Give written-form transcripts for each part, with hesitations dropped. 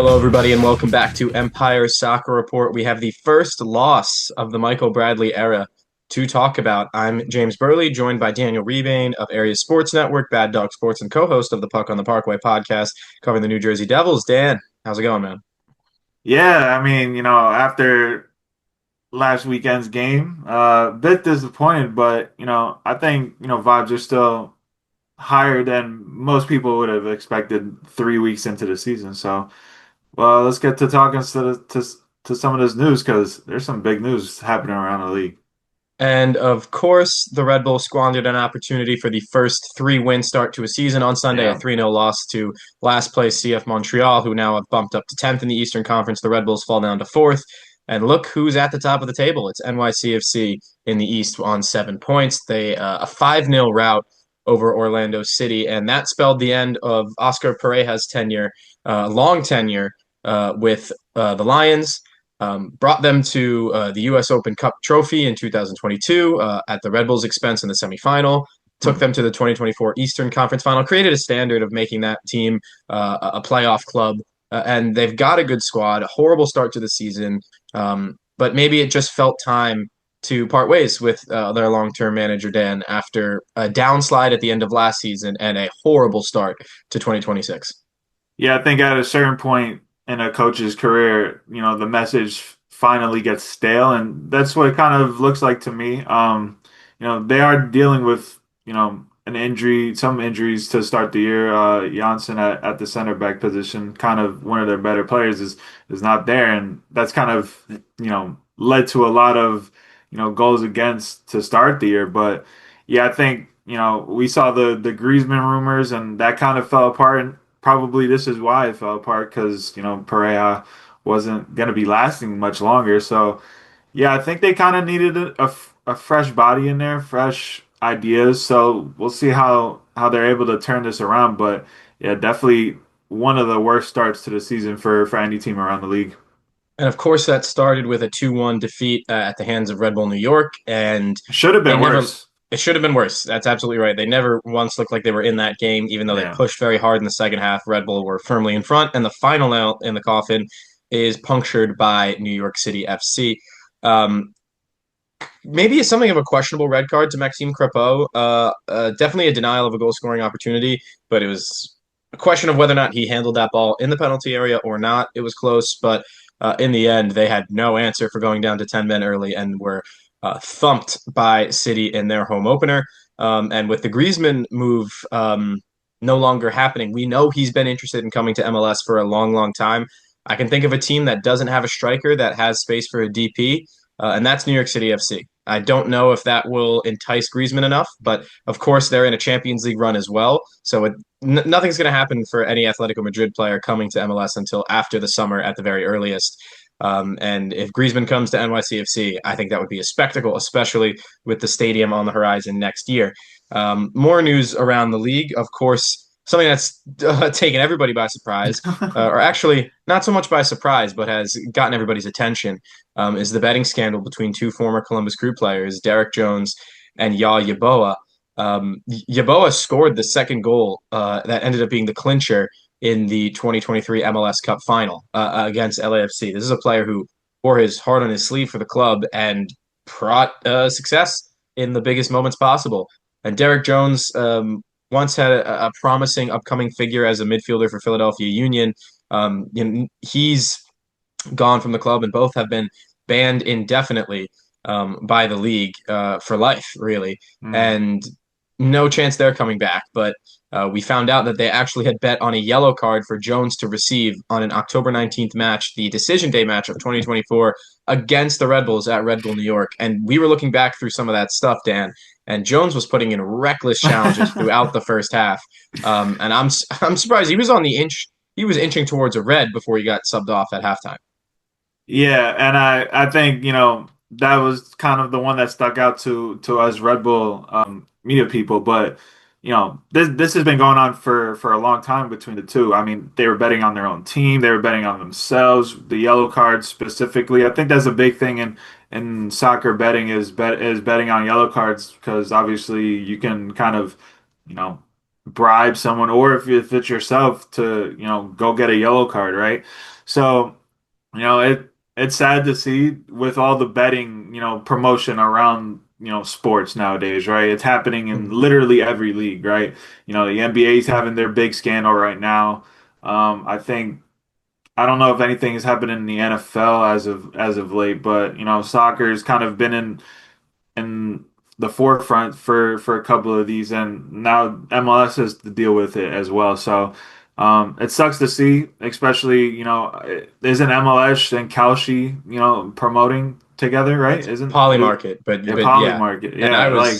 Hello, everybody, and welcome back to Empire Soccer Report. We have the first loss of the Michael Bradley era to talk about. I'm James Birle, joined by Daniel Rebain of Area Sports Network, Bad Dog Sports, and co-host of the Puck on the Parkway podcast, covering the New Jersey Devils. Dan, how's it going, man? Yeah, I mean, after last weekend's game, a bit disappointed, but I think, vibes are still higher than most people would have expected 3 weeks into the season. So, well, let's get to talking to some of this news because there's some big news happening around the league. And of course, the Red Bulls squandered an opportunity for the first three-win start to a season on Sunday, a Yeah. 3-0 loss to last place CF Montreal, who now have bumped up to 10th in the Eastern Conference. The Red Bulls fall down to 4th. And look who's at the top of the table. It's NYCFC in the East on 7 points. They a 5-0 rout over Orlando City, and that spelled the end of Oscar Pareja's tenure, long tenure with the Lions. Brought them to the U.S. Open Cup trophy in 2022 at the Red Bulls' expense in the semifinal. Took Hmm. them to the 2024 Eastern Conference Final. Created a standard of making that team a playoff club, and they've got a good squad. A horrible start to the season, but maybe it just felt time to part ways with their long-term manager Dan after a downslide at the end of last season and a horrible start to 2026. Yeah, I think at a certain point in a coach's career, the message finally gets stale, and that's what it kind of looks like to me. They are dealing with, an injury, some injuries to start the year. Janssen at the center back position, kind of one of their better players is not there, and that's kind of, led to a lot of, goals against to start the year. But yeah, I think, we saw the Griezmann rumors, and that kind of fell apart. Probably this is why it fell apart because Pereira wasn't going to be lasting much longer. So yeah, I think they kind of needed a fresh body in there, fresh ideas. So we'll see how they're able to turn this around. But yeah, definitely one of the worst starts to the season for any team around the league. And of course, that started with a 2-1 defeat at the hands of Red Bull New York. And Should have they been never, worse. it should have been worse. That's absolutely right. They never once looked like they were in that game, even though they Yeah. pushed very hard in the second half. Red Bull were firmly in front. And the final nail in the coffin is punctured by New York City FC. Um, Maybe it's something of a questionable red card to Maxime Crepeau. Definitely a denial of a goal scoring opportunity, but it was a question of whether or not he handled that ball in the penalty area or not. It was close, but in the end, they had no answer for going down to 10 men early and were thumped by City in their home opener. And with the Griezmann move no longer happening, we know he's been interested in coming to MLS for a long, long time. I can think of a team that doesn't have a striker that has space for a DP, and that's New York City FC. I don't know if that will entice Griezmann enough, but of course they're in a Champions League run as well. So nothing's going to happen for any Atletico Madrid player coming to MLS until after the summer at the very earliest. And if Griezmann comes to NYCFC, I think that would be a spectacle, especially with the stadium on the horizon next year. More news around the league, of course, something that's taken everybody by surprise, or actually not so much by surprise, but has gotten everybody's attention, is the betting scandal between two former Columbus Crew players, Derek Jones and Yeboah. Yeboah scored the second goal that ended up being the clincher in the 2023 MLS Cup final against LAFC. This is a player who wore his heart on his sleeve for the club and brought success in the biggest moments possible. And Derek Jones once had a promising upcoming figure as a midfielder for Philadelphia Union. He's gone from the club, and both have been banned indefinitely by the league for life, really. Mm. And no chance they're coming back. But we found out that they actually had bet on a yellow card for Jones to receive on an October 19th match, the decision day match of 2024 against the Red Bulls at Red Bull New York. And we were looking back through some of that stuff, Dan, and Jones was putting in reckless challenges throughout the first half. And I'm surprised he was on the inch. He was inching towards a red before he got subbed off at halftime. Yeah, and I think, that was kind of the one that stuck out to us Red Bull media people. But, this has been going on for a long time between the two. I mean, they were betting on their own team, they were betting on themselves, the yellow cards specifically. I think that's a big thing in soccer betting is betting on yellow cards because obviously you can kind of, you know, bribe someone or if it's yourself to, go get a yellow card, right? So, it's sad to see with all the betting, promotion around, sports nowadays, right? It's happening in Mhm. literally every league, right? The NBA is having their big scandal right now. I don't know if anything has happened in the NFL as of late, but soccer has kind of been in the forefront for a couple of these, and now MLS has to deal with it as well. So it sucks to see, especially isn't MLS and Kalshi promoting together, right? That's Isn't Poly it? Market, but Yeah, but Poly yeah, Market. and Yeah, like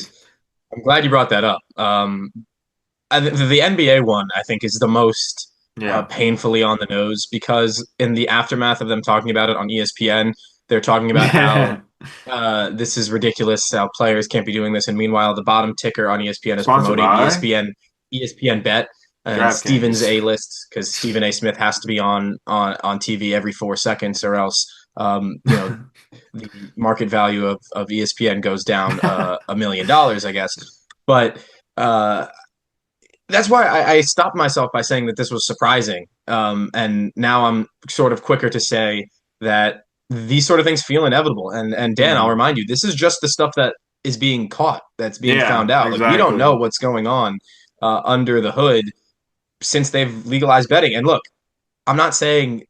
I'm glad you brought that up. The NBA one, I think, is the most yeah, painfully on the nose because in the aftermath of them talking about it on ESPN, they're talking about how yeah. this is ridiculous, how players can't be doing this, and meanwhile, the bottom ticker on ESPN is Sponsored promoting by ESPN Bet and Steven's DraftKings. A list because Stephen A. Smith has to be on TV every 4 seconds, or else the market value of ESPN goes down $1 million, I guess. But uh, that's why I stopped myself by saying that this was surprising. And now I'm sort of quicker to say that these sort of things feel inevitable. And Dan, I'll Hmm. remind you, this is just the stuff that is being caught, that's being Yeah, found out. Like we don't know exactly. what's going on under the hood since they've legalized betting. And look, I'm not saying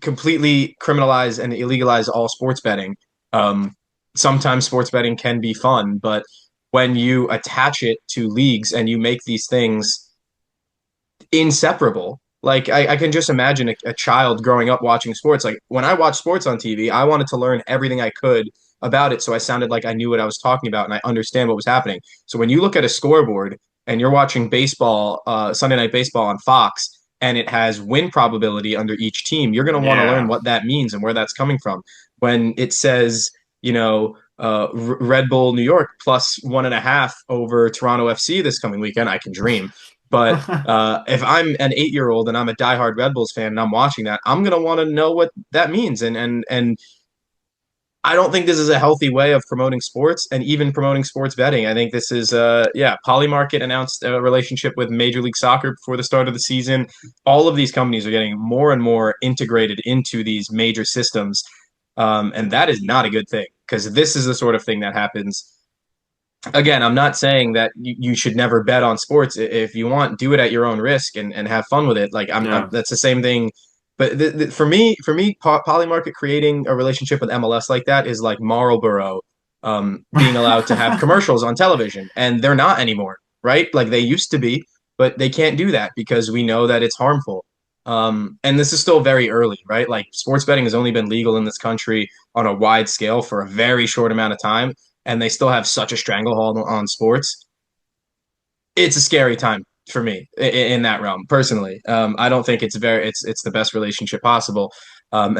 completely criminalize and illegalize all sports betting. Um, Sometimes sports betting can be fun, but when you attach it to leagues and you make these things inseparable. Like I can just imagine a child growing up watching sports. Like when I watched sports on TV, I wanted to learn everything I could about it, so I sounded like I knew what I was talking about and I understand what was happening. So when you look at a scoreboard and you're watching baseball, Sunday Night Baseball on Fox, and it has win probability under each team, you're going to want to learn Yeah. what that means and where that's coming from. When it says, Red Bull New York plus 1.5 over Toronto FC this coming weekend, I can dream. But if I'm an 8 year old and I'm a diehard Red Bulls fan and I'm watching that, I'm gonna want to know what that means. And I don't think this is a healthy way of promoting sports and even promoting sports betting. I think this is Polymarket announced a relationship with Major League Soccer before the start of the season. All of these companies are getting more and more integrated into these major systems. And that is not a good thing because this is the sort of thing that happens again. I'm not saying that you should never bet on sports. If you want, do it at your own risk and have fun with it. Like Yeah. that's the same thing. But for me, Polymarket creating a relationship with MLS like that is like Marlboro being allowed to have commercials on television, and they're not anymore, right? Like they used to be, but they can't do that because we know that it's harmful. And this is still very early, right? Like sports betting has only been legal in this country on a wide scale for a very short amount of time, and they still have such a stranglehold on sports. It's a scary time for me in that realm personally. I don't think it's the best relationship possible. And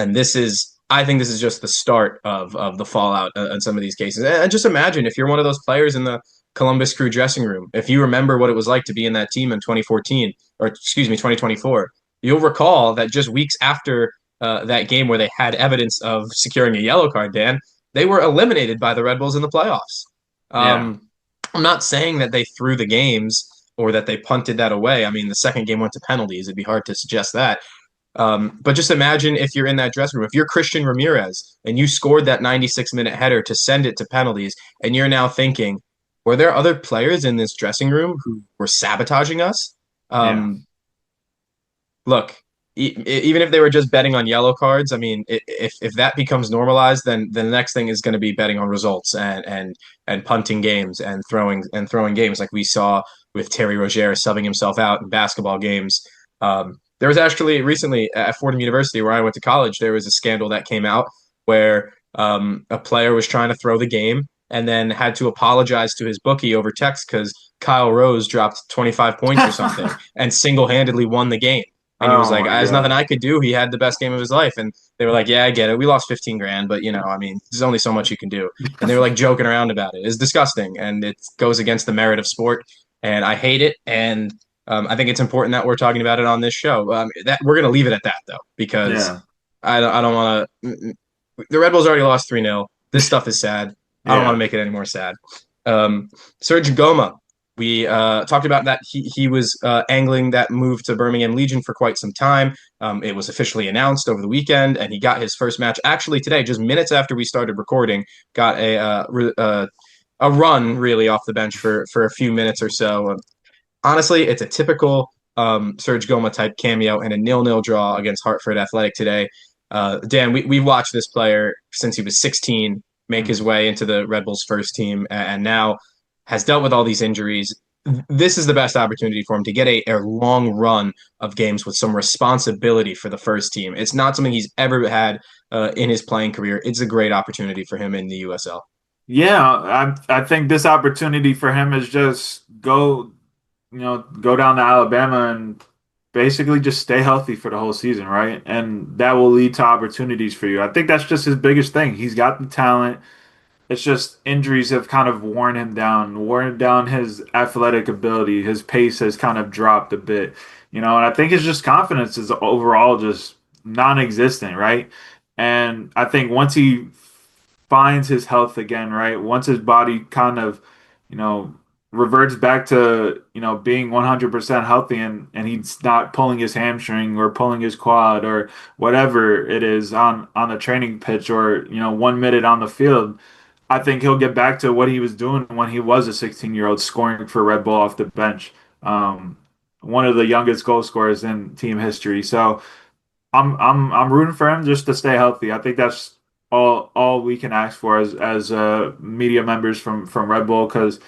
I think this is just the start of the fallout in some of these cases. And just imagine if you're one of those players in the Columbus Crew dressing room, if you remember what it was like to be in that team in 2014, or excuse me, 2024, you'll recall that just weeks after that game where they had evidence of securing a yellow card, Dan, they were eliminated by the Red Bulls in the playoffs. Yeah. Um, I'm not saying that they threw the games or that they punted that away. I mean, the second game went to penalties. It'd be hard to suggest that. But just imagine if you're in that dressing room, if you're Christian Ramirez and you scored that 96-minute header to send it to penalties, and you're now thinking, were there other players in this dressing room who were sabotaging us? Yeah. Um, Look, even if they were just betting on yellow cards, I mean, if that becomes normalized, then the next thing is going to be betting on results and punting games and throwing games like we saw with Terry Rozier subbing himself out in basketball games. There was actually recently at Fordham University, where I went to college, there was a scandal that came out where a player was trying to throw the game and then had to apologize to his bookie over text because Kyle Rose dropped 25 points or something and single-handedly won the game. And he was Oh like, my "There's nothing God. I could do. He had the best game of his life." And they were like, "Yeah, I get it. We lost 15 grand, but I mean, there's only so much you can do." And they were like joking around about it. It's disgusting, and it goes against the merit of sport. And I hate it. And I think it's important that we're talking about it on this show. That we're gonna leave it at that though, because Yeah. I don't want to. The Red Bulls already lost 3-0. This stuff is sad. I don't want to Yeah. make it any more sad. Serge Ngoma We talked about that he was angling that move to Birmingham Legion for quite some time. It was officially announced over the weekend, and he got his first match actually today, just minutes after we started recording. Got a run really off the bench for a few minutes or so. Honestly, it's a typical Serge Ngoma type cameo and a 0-0 draw against Hartford Athletic today. Dan, we've watched this player since he was 16 make his Mhm. way into the Red Bulls first team, and now has dealt with all these injuries. This is the best opportunity for him to get a long run of games with some responsibility for the first team. It's not something he's ever had in his playing career. It's a great opportunity for him in the USL. Yeah, I think this opportunity for him is just go down to Alabama and basically just stay healthy for the whole season, right? And that will lead to opportunities for you. I think that's just his biggest thing. He's got the talent. It's just injuries have kind of worn down his athletic ability. His pace has kind of dropped a bit, and I think his just confidence is overall just non-existent, right? And I think once he finds his health again, right? Once his body kind of, you know, reverts back to, being 100% healthy and he's not pulling his hamstring or pulling his quad or whatever it is on the training pitch or, 1 minute on the field, I think he'll get back to what he was doing when he was a 16-year-old scoring for Red Bull off the bench. Um, One of the youngest goal scorers in team history. So I'm rooting for him just to stay healthy. I think that's all we can ask for as media members from Red Bull because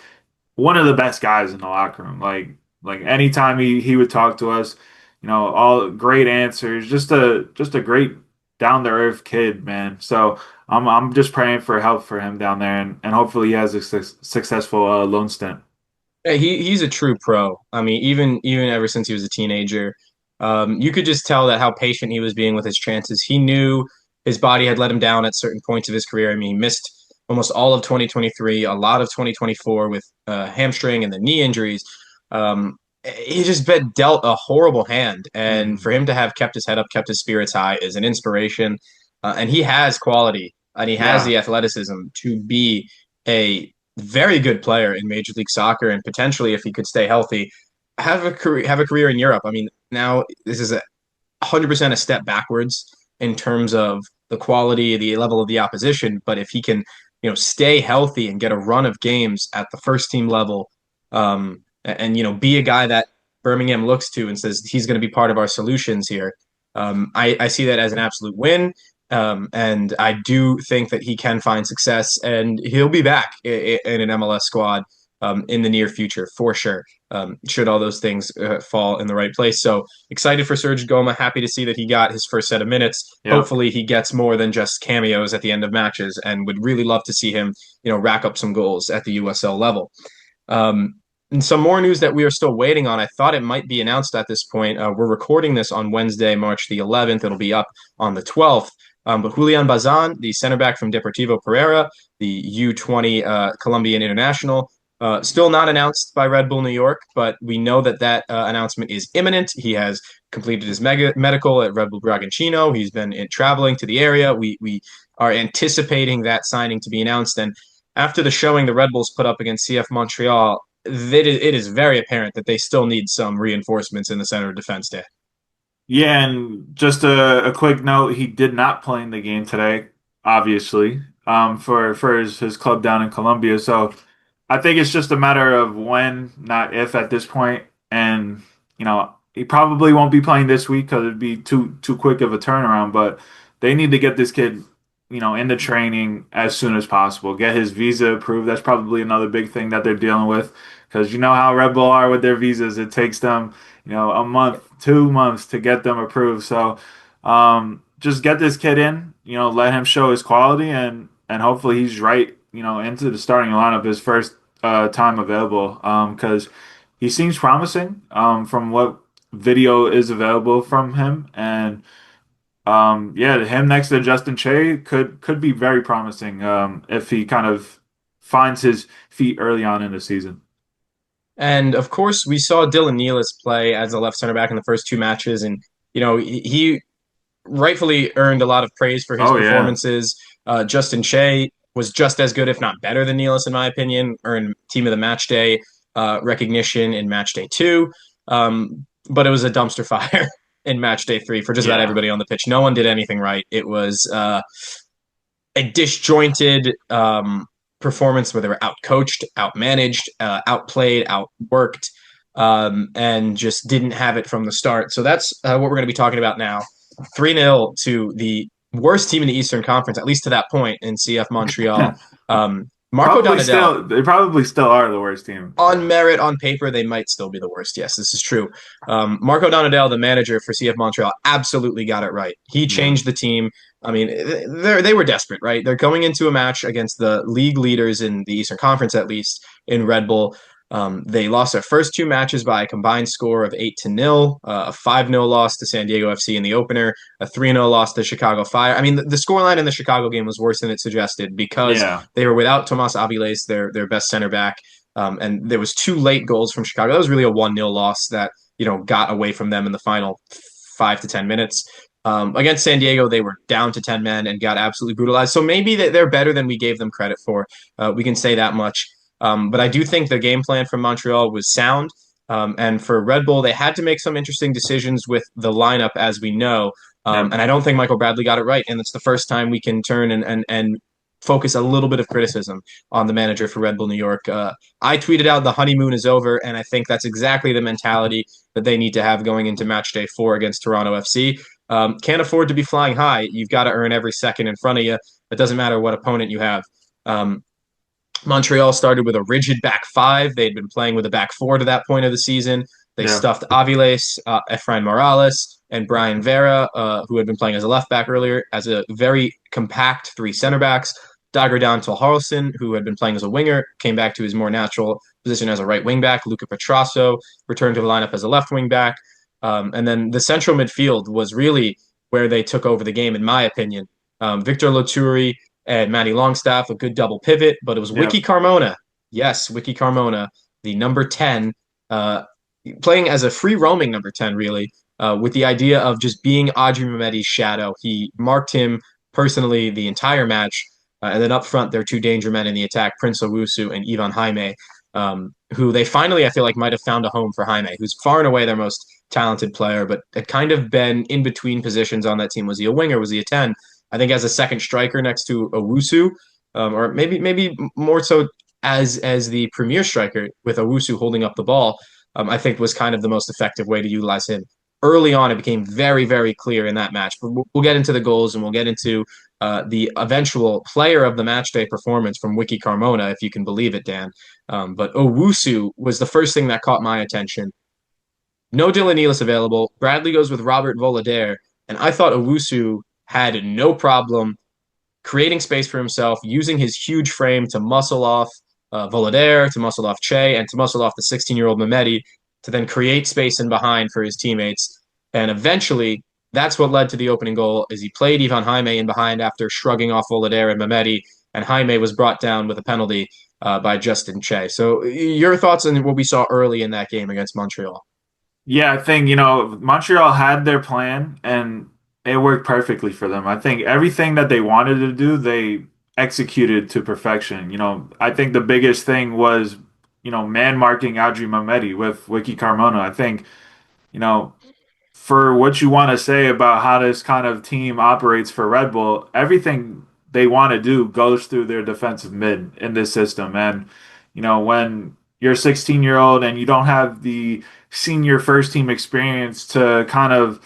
one of the best guys in the locker room. Like anytime he would talk to us, all great answers. Just a great down to earth kid, man. So I'm just praying for help for him down there and hopefully he has a successful loan stint. Yeah, he's a true pro. I mean, even ever since he was a teenager, you could just tell that how patient he was being with his chances. He knew his body had let him down at certain points of his career. I mean, he missed almost all of 2023, a lot of 2024 with hamstring and the knee injuries. He just been dealt a horrible hand, and Mhm. for him to have kept his head up, kept his spirits high, is an inspiration. And he has quality, and he has Yeah. the athleticism to be a very good player in Major League Soccer, and potentially, if he could stay healthy, have a career in Europe. I mean, now this is 100% a step backwards in terms of the quality, the level of the opposition. But if he can, stay healthy and get a run of games at the first team level, and be a guy that Birmingham looks to and says he's going to be part of our solutions here, I see that as an absolute win. And I do think that he can find success, and he'll be back in an MLS squad in the near future for sure. Should all those things fall in the right place. So excited for Serge Ngoma. Happy to see that he got his first set of minutes. Yep. Hopefully, he gets more than just cameos at the end of matches, and would really love to see him, rack up some goals at the USL level. Um, and some more news that we are still waiting on. I thought it might be announced at this point. We're recording this on Wednesday, March the 11th. It'll be up on the 12th. But Julian Bazan, the center back from Deportivo Pereira, the U20 Colombian international, still not announced by Red Bull New York, but we know that announcement is imminent. He has completed his medical at Red Bull Bragantino. He's been traveling to the area. We are anticipating that signing to be announced. And after the showing the Red Bulls put up against CF Montreal, it is very apparent that they still need some reinforcements in the center of defense day. Yeah, and just a quick note, he did not play in the game today, obviously, for his club down in Colombia. So I think it's just a matter of when, not if at this point. And, he probably won't be playing this week because it'd be too quick of a turnaround, but they need to get this kid, into training as soon as possible. Get his visa approved. That's probably another big thing that they're dealing with because you know how Red Bull are with their visas. It takes them a month, 2 months to get them approved. So just get this kid in, let him show his quality and hopefully he's right, into the starting lineup his first time available. Because he seems promising from what video is available from him. And yeah, him next to Justin Che could be very promising if he kind of finds his feet early on in the season. And of course, we saw Dylan Nealis play as a left center back in the first two matches, and he rightfully earned a lot of praise for his Oh yeah. performances. Justin Che was just as good, if not better, than Nealis, in my opinion, earned Team of the Match Day. recognition in match day two. But it was a dumpster fire in match day three for just about Yeah. everybody on the pitch. No one did anything right. It was a disjointed performance where they were outcoached, outmanaged, outplayed, outworked, and just didn't have it from the start. So that's what we're going to be talking about now. 3-0 to the worst team in the Eastern Conference, at least to that point in CF Montreal. Marco Probably Donadel, still, they probably still are the worst team. on merit, on paper, they might still be the worst. Yes, this is true. Marco Donadel, the manager for CF Montreal, absolutely got it right. He Yeah. changed the team. I mean, they were desperate, right? They're going into a match against the league leaders in the Eastern Conference, at least in Red Bull. They lost their first two matches by a combined score of 8-0, a 5-0 loss to San Diego FC in the opener, a 3-0 loss to Chicago Fire. I mean, the scoreline in the Chicago game was worse than it suggested because Yeah. they were without Tomas Aviles, their best center back. And there was two late goals from Chicago. That was really a 1-0 loss that, got away from them in the final 5 to 10 minutes. Against San Diego, they were down to 10 men and got absolutely brutalized. So maybe they're better than we gave them credit for. We can say that much. But I do think the game plan from Montreal was sound. And for Red Bull, they had to make some interesting decisions with the lineup, as we know. Yeah. And I don't think Michael Bradley got it right. And it's the first time we can turn and focus a little bit of criticism on the manager for Red Bull New York. I tweeted out the honeymoon is over, and I think that's exactly the mentality that they need to have going into match day 4 against Toronto FC. Can't afford to be flying high. You've got to earn every second in front of you. It doesn't matter what opponent you have. Um, Montreal started with a rigid back five. They'd been playing with a back four to that point of the season. They Yeah. stuffed Aviles, Efrain Morales, and Brian Vera, who had been playing as a left back earlier, as a very compact three center backs. Dagerdan Tolharlson, who had been playing as a winger, came back to his more natural position as a right wing back. Luca Petrasso returned to the lineup as a left wing back. And then the central midfield was really where they took over the game, in my opinion. Victor Loturi and Matty Longstaff, a good double pivot, but it was Yeah. Wiki Carmona. Yes, Wiki Carmona, the number 10, uh, playing as a free roaming number 10, really, with the idea of just being Audrey Mehmeti's shadow. He marked him personally the entire match. And then up front, there are two danger men in the attack, Prince Owusu and Ivan Jaime, who they finally, I feel like, might have found a home for Jaime, who's far and away their most talented player, but had kind of been in between positions on that team. Was he a winger? Was he a 10? I think as a second striker next to Owusu, or maybe more so as the premier striker with Owusu holding up the ball, I think was kind of the most effective way to utilize him. Early on, it became very, very clear in that match. But we'll get into the goals and we'll get into the eventual player of the match day performance from Wiki Carmona, if you can believe it, Dan. But Owusu was the first thing that caught my attention. No Dylan Nealis available. Bradley goes with Robert Volader, and I thought Owusu had no problem creating space for himself, using his huge frame to muscle off Volader, to muscle off Che, and to muscle off the 16-year-old Mehmeti to then create space in behind for his teammates. And eventually, that's what led to the opening goal. Is he played Ivan Jaime in behind after shrugging off Volader and Mehmeti, and Jaime was brought down with a penalty by Justin Che. So, your thoughts on what we saw early in that game against Montreal? Yeah, I think, Montreal had their plan and it worked perfectly for them. I think everything that they wanted to do, they executed to perfection. I think the biggest thing was, man marking Adri Mamedi with Wiki Carmona. I think, you know, for what you want to say about how this kind of team operates for Red Bull, everything they want to do goes through their defensive mid in this system. And, when you're a 16-year-old and you don't have the senior first team experience to kind of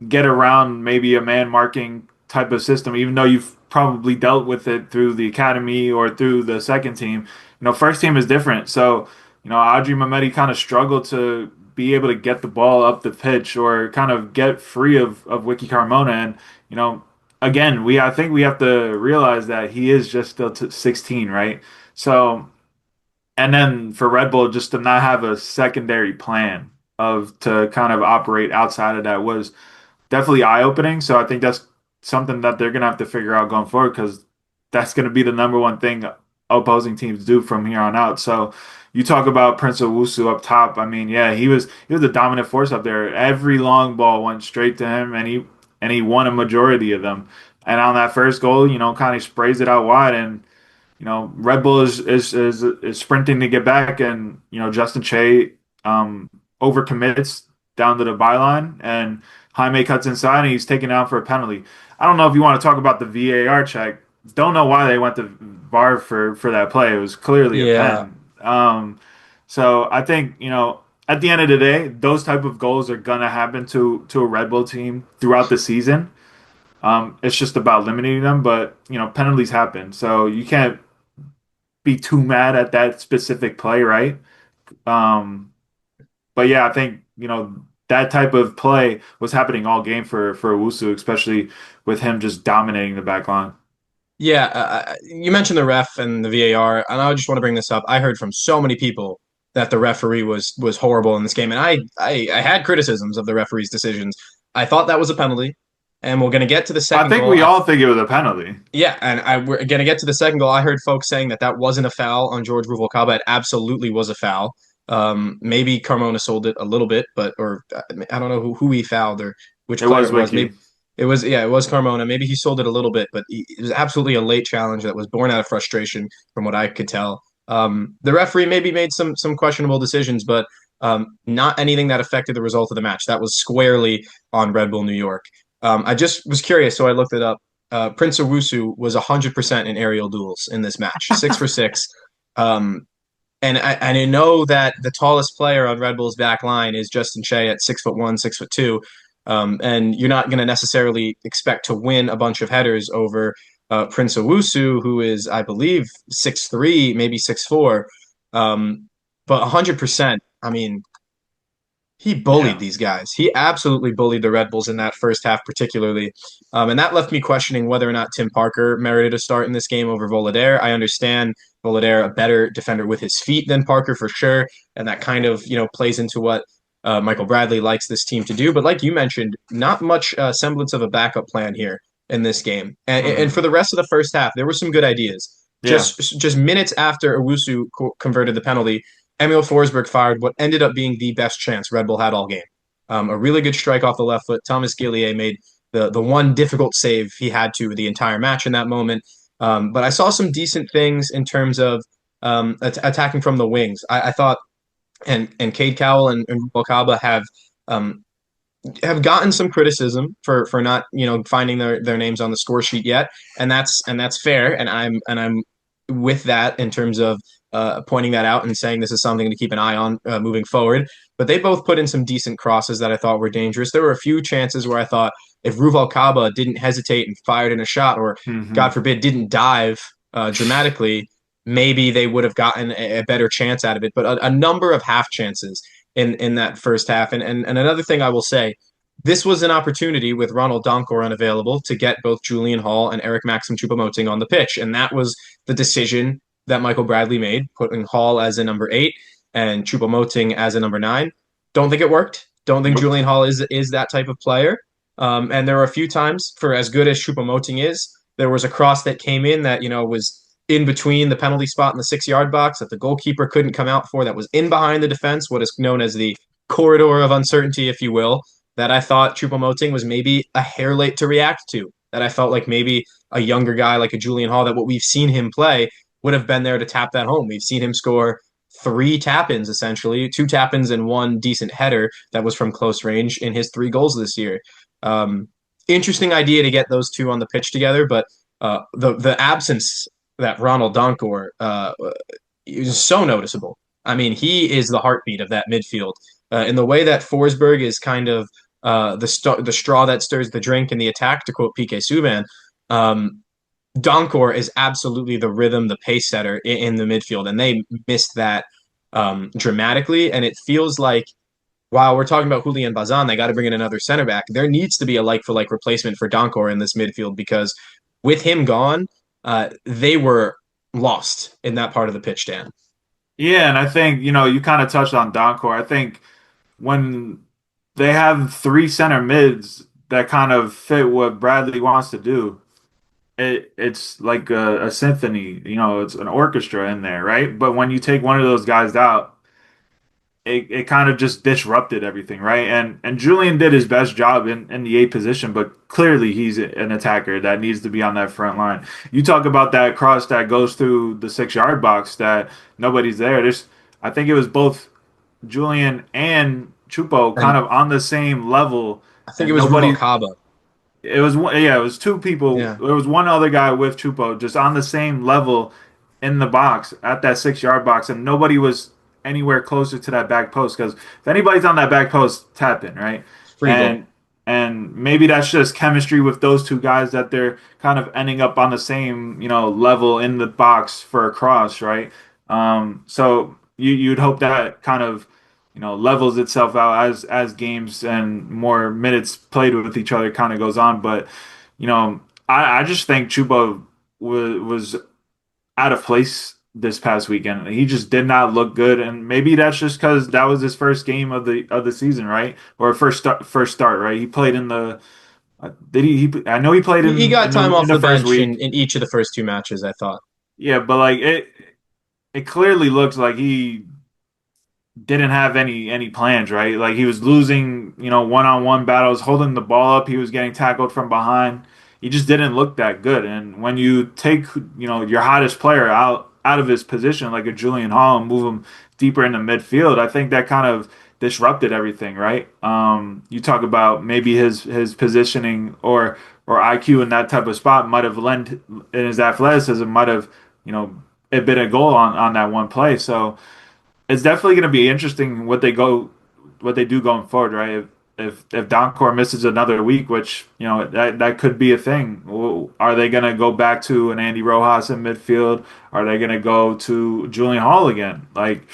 get around maybe a man marking type of system, even though you've probably dealt with it through the academy or through the second team. First team is different. So, Audrey Mamedi kind of struggled to be able to get the ball up the pitch or kind of get free of Wiki Carmona. And, again, I think we have to realize that he is just still 16, right? So, and then for Red Bull just to not have a secondary plan of to kind of operate outside of that was definitely eye-opening. So I think that's something that they're gonna have to figure out going forward because that's gonna be the number one thing opposing teams do from here on out. So you talk about Prince Owusu up top. I mean, yeah, he was a dominant force up there. Every long ball went straight to him, and he won a majority of them. And on that first goal, kind of sprays it out wide, and Red Bull is sprinting to get back, and Justin Che um, overcommits down to the byline, and Jaime cuts inside, and he's taken out for a penalty. I don't know if you want to talk about the VAR check. Don't know why they went to VAR for that play. It was clearly a Yeah. pen. So I think at the end of the day, those type of goals are gonna happen to a Red Bull team throughout the season. It's just about limiting them, but penalties happen, so you can't be too mad at that specific play, right? Um, but yeah, I think that type of play was happening all game for Owusu, especially with him just dominating the back line. Yeah, you mentioned the ref and the VAR, and I just want to bring this up. I heard from so many people that the referee was horrible in this game, and I had criticisms of the referee's decisions. I thought that was a penalty, and we're going to get to the I second think goal. we all think it was a penalty. Yeah, and we're going to get to the second goal. I heard folks saying that that wasn't a foul on George Ruvalcaba. It absolutely was a foul. Maybe Carmona sold it a little bit, but or I don't know who he fouled or which It player was it was. Wiki. Maybe it was, yeah, it was Carmona. Maybe he sold it a little bit, but it was absolutely a late challenge that was born out of frustration, from what I could tell. The referee maybe made some questionable decisions, but not anything that affected the result of the match. That was squarely on Red Bull New York. I just was curious, so I looked it up. Prince Owusu was 100% in aerial duels in this match, 6 for 6. Um, and I know that the tallest player on Red Bull's back line is Justin Che at 6'1", 6'2", and you're not going to necessarily expect to win a bunch of headers over Prince Owusu, who is, I believe, 6'3", maybe 6'4". But 100%, I mean, he bullied Yeah. these guys. He absolutely bullied the Red Bulls in that first half, particularly. And that left me questioning whether or not Tim Parker merited a start in this game over Volader. I understand Volader, a better defender with his feet than Parker for sure. And that kind of, plays into what Michael Bradley likes this team to do. But like you mentioned, not much semblance of a backup plan here in this game. And Hmm. for the rest of the first half, there were some good ideas. Yeah. Just minutes after Owusu converted the penalty, Emil Forsberg fired what ended up being the best chance Red Bull had all game. A really good strike off the left foot. Thomas Gillier made the one difficult save he had to the entire match in that moment. But I saw some decent things in terms of attacking from the wings. I thought, and Cade Cowell and Bokaba um, have gotten some criticism for not finding their names on the score sheet yet, and that's fair, and I'm with that in terms of pointing that out and saying this is something to keep an eye on moving forward. But they both put in some decent crosses that I thought were dangerous. There were a few chances where I thought if Ruvalcaba didn't hesitate and fired in a shot, or God Hmm. forbid didn't dive dramatically, maybe they would have gotten a better chance out of it. But a number of half chances in that first half. And another thing I will say, this was an opportunity with Ronald Donkor unavailable to get both Julian Hall and Eric Maxim Choupo-Moting on the pitch. And that was the decision that Michael Bradley made, putting Hall as a number 8 and Choupo-Moting as a number 9. Don't think it worked. Don't think Nope. Julian Hall is that type of player. And there were a few times, for as good as Choupo-Moting is, there was a cross that came in that, was in between the penalty spot and the 6 yard box that the goalkeeper couldn't come out for, that was in behind the defense, what is known as the corridor of uncertainty, if you will, that I thought Choupo-Moting was maybe a hair late to react to. That I felt like maybe a younger guy like a Julian Hall, that what we've seen him play, would have been there to tap that home. We've seen him score 3 tap-ins, essentially 2 tap-ins and one decent header that was from close range in his 3 goals this year. Um, Interesting idea to get those two on the pitch together, but the absence that Ronald Donkor is so noticeable. I mean, he is the heartbeat of that midfield. In the way that Forsberg is kind of the straw that stirs the drink in the attack, to quote PK Subban, um, Donkor is absolutely the rhythm, the pace setter in the midfield, and they missed that dramatically. And it feels like while we're talking about Julian Bazan, they got to bring in another center back. There needs to be a like for like replacement for Donkor in this midfield, because with him gone, they were lost in that part of the pitch, Dan. Yeah, and I think you kind of touched on Doncor. I think when they have three center mids that kind of fit what Bradley wants to do, it's like a symphony. It's an orchestra in there, right? But when you take one of those guys out, it kind of just disrupted everything, right? And Julian did his best job in the eight position, but clearly he's an attacker that needs to be on that front line. You talk about that cross that goes through the 6 yard box that nobody's there. I think it was both Julian and Chupo kind And of on the same level, I think it and was nobody. Rubalcaba. It was one, yeah, it was two people. Yeah, There was one other guy with Chupo just on the same level in the box at that 6 yard box, and nobody was anywhere closer to that back post because if anybody's on that back post, tap in, right? free goal. And and maybe that's just chemistry with those two guys that they're kind of ending up on the same, level in the box for a cross, right? So you'd hope that kind of levels itself out as games and more minutes played with each other kind of goes on. But I just think Chuba was out of place this past weekend. He just did not look good, and maybe that's just because that was his first game of the season, right? Or first start, right? He played in the did I know he played He got in time the off in the the first bench week. in each of the first two matches, I thought. Yeah, but like it clearly looks like he didn't have any plans, right? Like he was losing, one-on-one battles, holding the ball up. He was getting tackled from behind. He just didn't look that good. And when you take, your hottest player out of his position, like a Julian Hall, and move him deeper into midfield, I think that kind of disrupted everything, right? You talk about maybe his positioning or IQ in that type of spot might have lent in his athleticism might have, it been a goal on that one play. So it's definitely going to be interesting what they do going forward, right? If Doncor misses another week, which that could be a thing, are they going to go back to an Andy Rojas in midfield? Are they going to go to Julian Hall again? Like,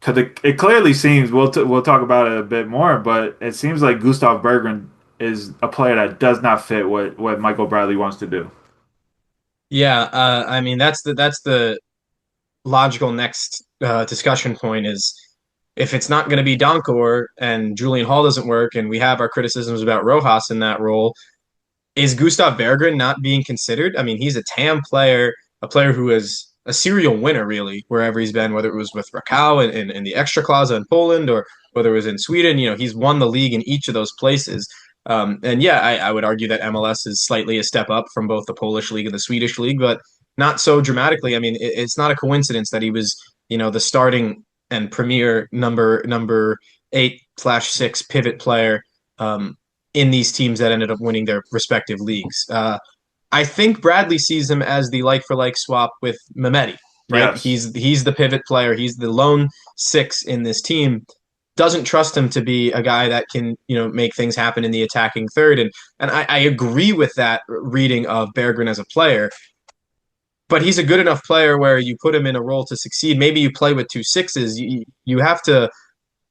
because it clearly seems we'll talk about it a bit more, but it seems like Gustav Berggren is a player that does not fit what Michael Bradley wants to do. Yeah, I mean that's the logical next discussion point is if it's not going to be Donkor and Julian Hall doesn't work, and we have our criticisms about Rojas in that role, is Gustav Berggren not being considered? I mean, he's a TAM player, a player who is a serial winner, really, wherever he's been, whether it was with Rakow in the Ekstraklasa in Poland or whether it was in Sweden. He's won the league in each of those places. And yeah, I would argue that MLS is slightly a step up from both the Polish league and the Swedish league, but not so dramatically. I mean, it's not a coincidence that he was, the starting and premier number 8/6 pivot player in these teams that ended up winning their respective leagues. I think Bradley sees him as the like for like swap with Mehmeti, right? Yes. He's the pivot player. He's the lone six in this team. Doesn't trust him to be a guy that can, make things happen in the attacking third. And I agree with that reading of Berggren as a player, but he's a good enough player where you put him in a role to succeed. Maybe you play with two sixes. You have to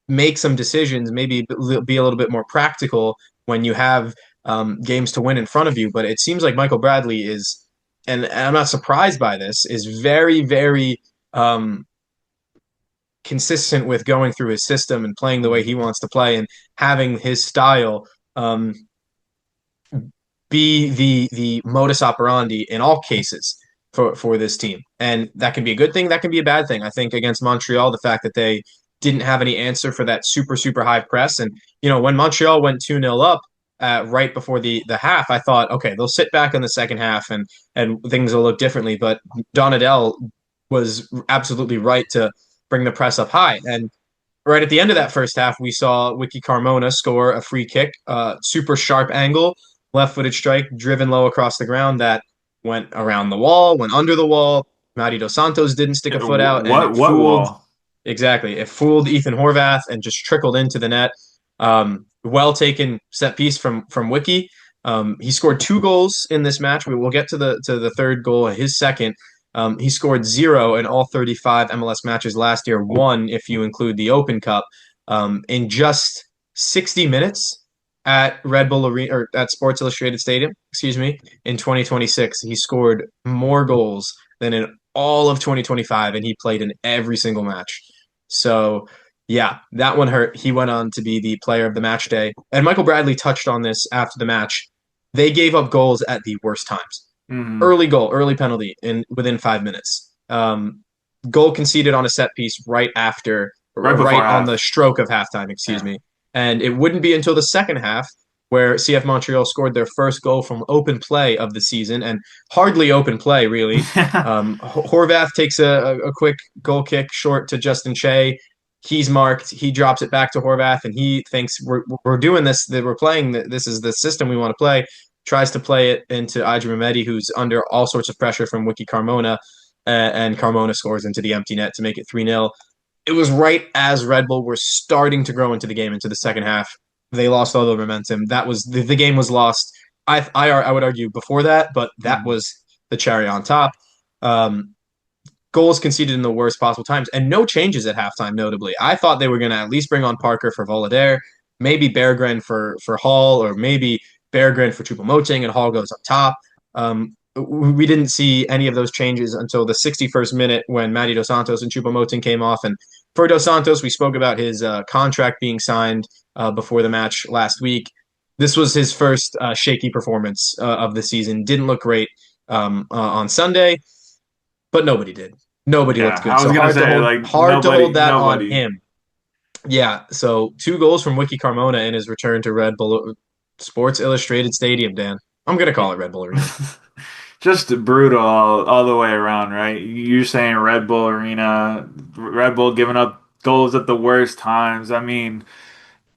make some decisions, maybe be a little bit more practical when you have games to win in front of you. But it seems like Michael Bradley is, and I'm not surprised by this, is very, very consistent with going through his system and playing the way he wants to play and having his style um, be the modus operandi in all cases for this team. And that can be a good thing, that can be a bad thing. I think against Montreal, the fact that they didn't have any answer for that super, super high press. And, when Montreal went 2-0 up right before the half, I thought, okay, they'll sit back in the second half and things will look differently. But Donadell was absolutely right to bring the press up high. And right at the end of that first half, we saw Wiki Carmona score a free kick, super sharp angle, left-footed strike, driven low across the ground that went around the wall, went under the wall. Mati Dos Santos didn't stick a foot out, and it What fooled wall? exactly. It fooled Ethan Horvath and just trickled into the net. Well taken set piece from Wiki. He scored 2 goals in this match. We'll get to the third goal, his second. He scored 0 in all 35 MLS matches last year, 1 if you include the Open Cup, in just 60 minutes at Red Bull Arena or at Sports Illustrated Stadium, excuse me, in 2026. He scored more goals than in all of 2025, and he played in every single match. So, yeah, that one hurt. He went on to be the player of the match day. And Michael Bradley touched on this after the match. They gave up goals at the worst times. Hmm. Early goal, early penalty in within 5 minutes. Goal conceded on a set piece right after Right before right on the half. stroke of halftime, excuse Yeah. me. And it wouldn't be until the second half where CF Montreal scored their first goal from open play of the season, and hardly open play, really. Horvath takes a quick goal kick short to Justin Che. He's marked. He drops it back to Horvath, and he thinks we're doing this. That we're playing. This is the system we want to play. Tries to play it into Adrian Mehmedi, who's under all sorts of pressure from Wiki Carmona, and Carmona scores into the empty net to make it 3-0. It was right as Red Bull were starting to grow into the game into the second half. They lost all the momentum. That was the game was lost. I would argue before that, but that Mhm. was the cherry on top. Um, Goals conceded in the worst possible times, and no changes at halftime. Notably, I thought they were going to at least bring on Parker for Volader, maybe Berggren for Hall, or maybe Berggren for Choupo-Moting, and Hall goes up top. We didn't see any of those changes until the 61st minute when Matty Dos Santos and Choupo-Moting came off. And for Dos Santos, we spoke about his contract being signed before the match last week. This was his first shaky performance of the season. Didn't look great on Sunday, but nobody did. Nobody Yeah, looked good. I was So gonna say like hard to hold that on nobody. him. Yeah. So 2 goals from Wiki Carmona in his return to Red Bull Sports Illustrated Stadium, Dan. I'm gonna call it Red Bull Arena. Just brutal all the way around, right? You're saying Red Bull Arena, Red Bull giving up goals at the worst times. I mean,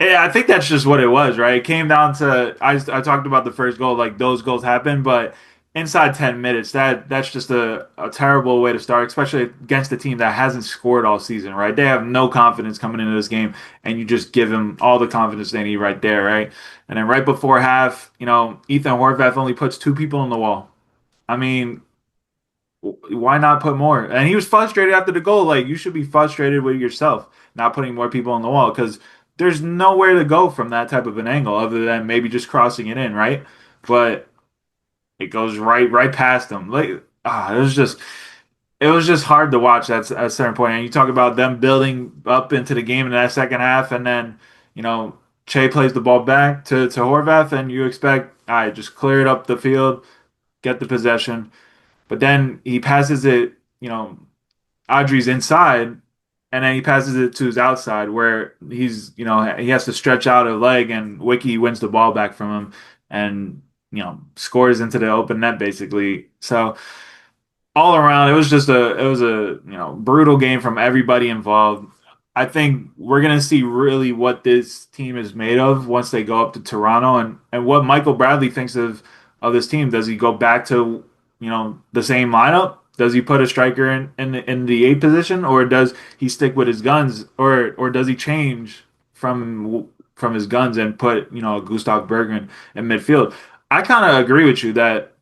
yeah, I think that's just what it was, right? It came down to I talked about the first goal, like those goals happen, but inside 10 minutes, that's just a terrible way to start, especially against a team that hasn't scored all season, right? They have no confidence coming into this game, and you just give them all the confidence they need right there, right? And then right before half, Ethan Horvath only puts two people on the wall. I mean, why not put more? And he was frustrated after the goal. Like, you should be frustrated with yourself, not putting more people on the wall, because there's nowhere to go from that type of an angle other than maybe just crossing it in, right? But it goes right past them. Like, it was just hard to watch at a certain point. And you talk about them building up into the game in that second half, and then you know Che plays the ball back to Horvath, and you expect, all right, just clear it up the field, get the possession. But then he passes it, Audrey's inside, and then he passes it to his outside where he has to stretch out a leg, and Wiki wins the ball back from him and, scores into the open net basically. So all around, it was a brutal game from everybody involved. I think we're gonna see really what this team is made of once they go up to Toronto, and what Michael Bradley thinks of this team. Does he go back to the same lineup? Does he put a striker in the eight position, or does he stick with his guns, or does he change from his guns and put Gustav Berggren in midfield? I kind of agree with you that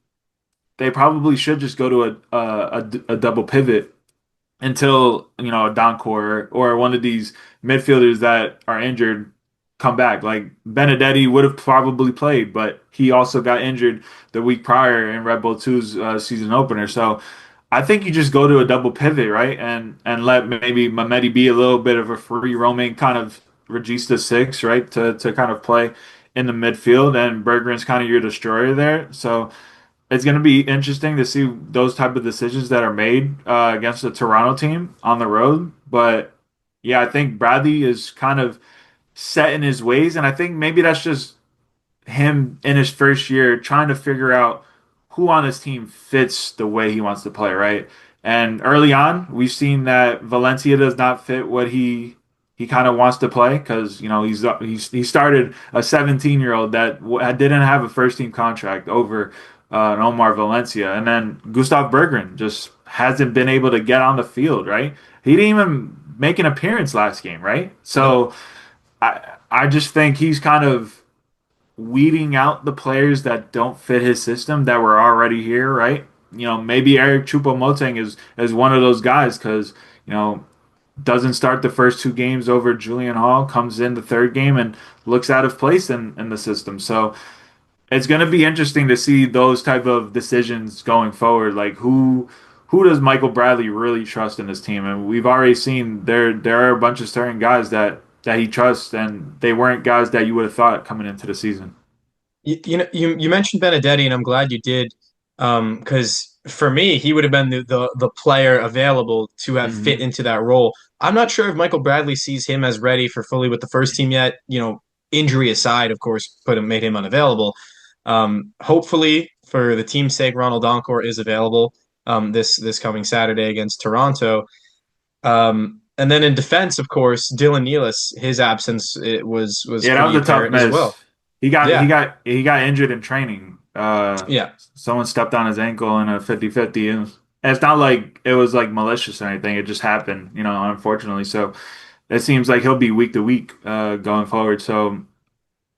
they probably should just go to a double pivot until a Doncor or one of these midfielders that are injured come back. Like Benedetti would have probably played, but he also got injured the week prior in Red Bull 2's season opener. So I think you just go to a double pivot, right, and let maybe Mehmedi be a little bit of a free roaming kind of Regista six, right, to kind of play in the midfield, and Berggren's kind of your destroyer there. So it's going to be interesting to see those type of decisions that are made against the Toronto team on the road. But yeah, I think Bradley is kind of set in his ways, and I think maybe that's just him in his first year trying to figure out who on his team fits the way he wants to play, right? And early on, we've seen that Valencia does not fit what he kind of wants to play because he started a 17-year-old that didn't have a first team contract over an Omar Valencia, and then Gustav Berggren just hasn't been able to get on the field, right? He didn't even make an appearance last game, right? Nope. So I just think he's kind of weeding out the players that don't fit his system that were already here, right? Maybe Eric Choupo-Moting is one of those guys because you know doesn't start the first two games over Julian Hall, comes in the third game and looks out of place in the system. So it's going to be interesting to see those type of decisions going forward. Like who does Michael Bradley really trust in this team? And we've already seen there are a bunch of certain guys that he trusts, and they weren't guys that you would have thought coming into the season. You mentioned Benedetti, and I'm glad you did, because for me, he would have been the player available to have fit Hmm. into that role. I'm not sure if Michael Bradley sees him as ready for fully with the first team yet. Injury aside, of course, made him unavailable. Hopefully, for the team's sake, Ronald Doncourt is available this coming Saturday against Toronto. And then in defense, of course, Dylan Nealis, his absence it was Yeah, that pretty was a tough apparent as well. miss. Yeah, He got injured in training. yeah. Someone stepped on his ankle in a 50-50, and it's not like it was like malicious or anything. It just happened, unfortunately. So it seems like he'll be week to week going forward. So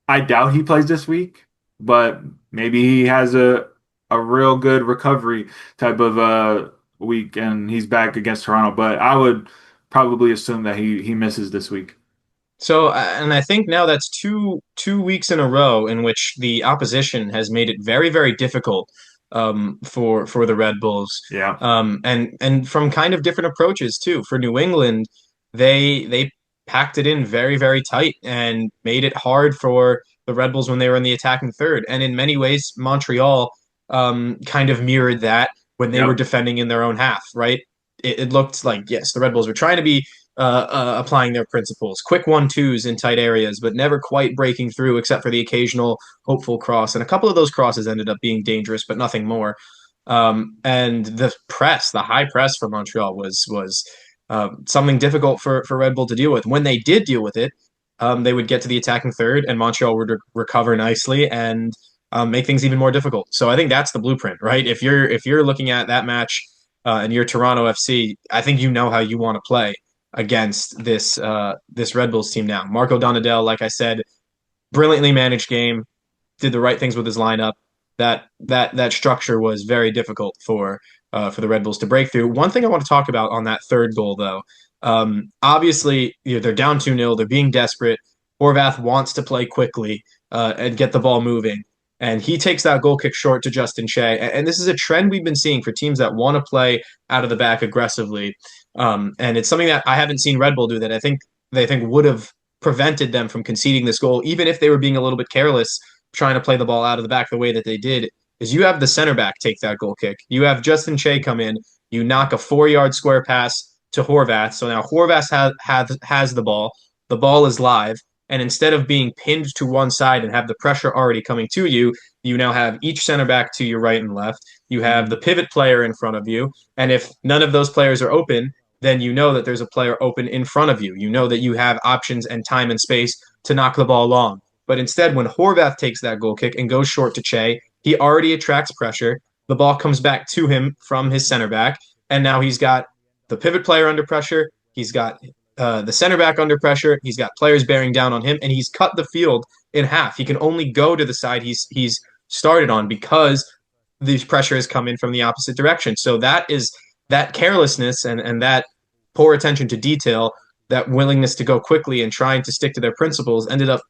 I doubt he plays this week, but maybe he has a real good recovery type of week and he's back against Toronto. But I would probably assume that he misses this week. So, and I think now that's two weeks in a row in which the opposition has made it very, very difficult for the Red Bulls, Yeah. and from kind of different approaches too. For New England, they packed it in very, very tight and made it hard for the Red Bulls when they were in the attacking third. And in many ways, Montreal kind of mirrored that when they were Yep. defending in their own half. Right? It looked like yes, the Red Bulls were trying to be applying their principles. Quick 1-2s in tight areas, but never quite breaking through, except for the occasional hopeful cross. And a couple of those crosses ended up being dangerous, but nothing more. And the high press for Montreal was something difficult for Red Bull to deal with. When they did deal with it, they would get to the attacking third, and Montreal would recover nicely and make things even more difficult. So I think that's the blueprint, right? If you're looking at that match and you're Toronto FC, I think you know how you want to play against this Red Bulls team now. Marco Donadell, like I said, brilliantly managed game, did the right things with his lineup. That structure was very difficult for the Red Bulls to break through. One thing I want to talk about on that third goal, though, obviously they're down 2-0, they're being desperate. Horvath wants to play quickly and get the ball moving. And he takes that goal kick short to Justin Che. And this is a trend we've been seeing for teams that want to play out of the back aggressively. And it's something that I haven't seen Red Bull do that they think would have prevented them from conceding this goal, even if they were being a little bit careless trying to play the ball out of the back the way that they did. Is you have the center back take that goal kick. You have Justin Che come in. You knock a 4-yard square pass to Horvath. So now Horvath has the ball. The ball is live. And instead of being pinned to one side and have the pressure already coming to you, you now have each center back to your right and left. You have the Hmm. pivot player in front of you. And if none of those players are open, then you know that there's a player open in front of you. You know that you have options and time and space to knock the ball long. But instead, when Horvath takes that goal kick and goes short to Che, he already attracts pressure. The ball comes back to him from his center back. And now he's got the pivot player under pressure. He's got the center back under pressure. He's got players bearing down on him, and he's cut the field in half. He can only go to the side he's started on because the pressure is coming from the opposite direction. So that carelessness and that poor attention to detail, that willingness to go quickly and trying to stick to their principles ended up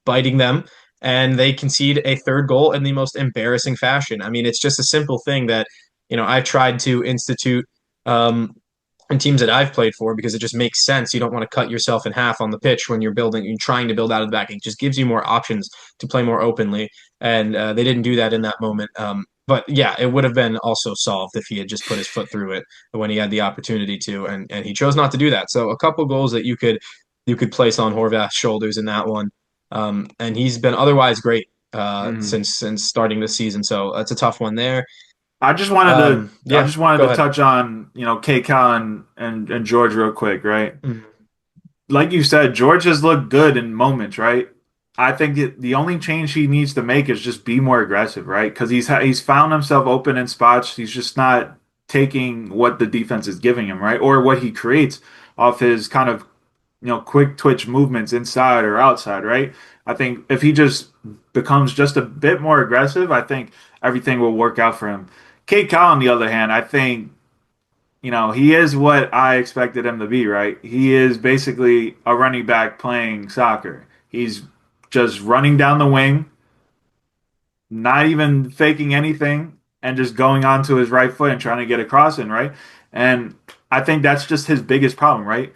biting them. And they concede a third goal in the most embarrassing fashion. I mean, it's just a simple thing that, I've tried to institute in teams that I've played for because it just makes sense. You don't want to cut yourself in half on the pitch when you're trying to build out of the back. It just gives you more options to play more openly. And they didn't do that in that moment. But yeah, it would have been also solved if he had just put his foot through it when he had the opportunity to, and he chose not to do that. So a couple goals that you could place on Horvath's shoulders in that one, and he's been otherwise great Hmm. since starting this season. So it's a tough one there. I Yeah, just wanted go to ahead. touch on, K Cal and George real quick, right? Mhm. Like you said, George has looked good in moments, right? I think the only change he needs to make is just be more aggressive, right? Because he's found himself open in spots. He's just not taking what the defense is giving him, right? Or what he creates off his kind of, quick twitch movements inside or outside, right? I think if he just becomes just a bit more aggressive, I think everything will work out for him. Kate Cal, on the other hand, I think he is what I expected him to be, right? He is basically a running back playing soccer. He's just running down the wing, not even faking anything, and just going onto his right foot and trying to get a cross in, right? And I think that's just his biggest problem, right?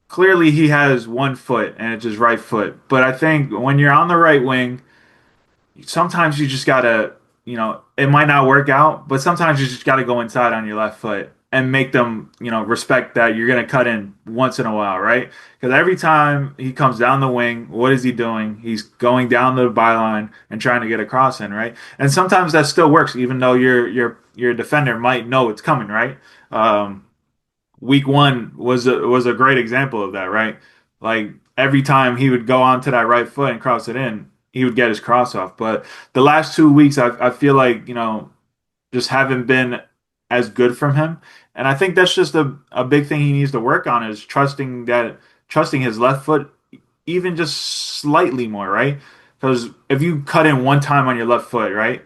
Clearly, he has one foot and it's his right foot. But I think when you're on the right wing, sometimes you just gotta. it might not work out, but sometimes you just got to go inside on your left foot and make them, respect that you're going to cut in once in a while, right? Because every time he comes down the wing, what is he doing? He's going down the byline and trying to get a cross in, right? And sometimes that still works, even though your defender might know it's coming, right? Week one was a great example of that, right? Like every time he would go onto that right foot and cross it in, he would get his cross off. But the last 2 weeks, I feel like just haven't been as good from him, and I think that's just a big thing he needs to work on is trusting his left foot even just slightly more, right? Because if you cut in one time on your left foot, right,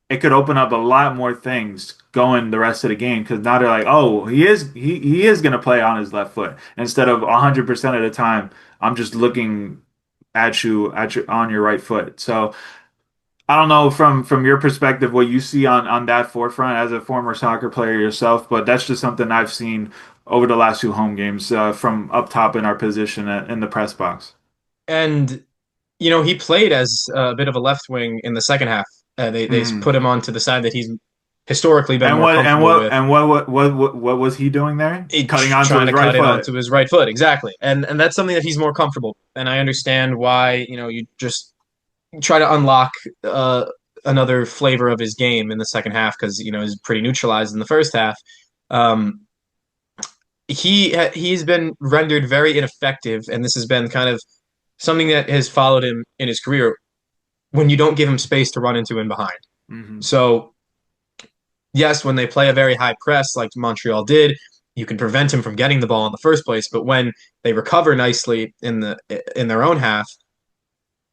it could open up a lot more things going the rest of the game because now they're like, oh, he is gonna play on his left foot instead of 100% of the time I'm just looking at you on your right foot. So I don't know from your perspective what you see on that forefront as a former soccer player yourself, but that's just something I've seen over the last two home games from up top in our position in the press box. And he played as a bit of a left wing in the second half. They Hmm. put him onto the side that he's historically been And more what and comfortable what with. and what was he doing there? Cutting onto Trying his to right cut it foot. onto his right foot, exactly, and that's something that he's more comfortable. And I understand why you just try to unlock uh, another flavor of his game in the second half because he's pretty neutralized in the first half. Um, he's been rendered very ineffective, and this has been kind of something that has followed him in his career when you don't give him space to run into and behind. Hmm. So yes, when they play a very high press like Montreal did, you can prevent him from getting the ball in the first place. But when they recover nicely in their own half,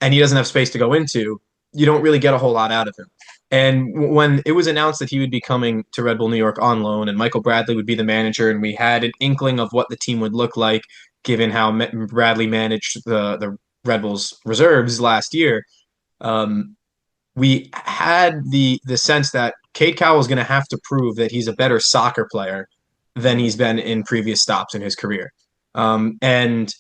and he doesn't have space to go into, you don't really get a whole lot out of him. And when it was announced that he would be coming to Red Bull New York on loan and Michael Bradley would be the manager, and we had an inkling of what the team would look like given how Bradley managed the Red Bulls reserves last year, um, we had the sense that Cade Cowell is going to have to prove that he's a better soccer player than he's been in previous stops in his career. And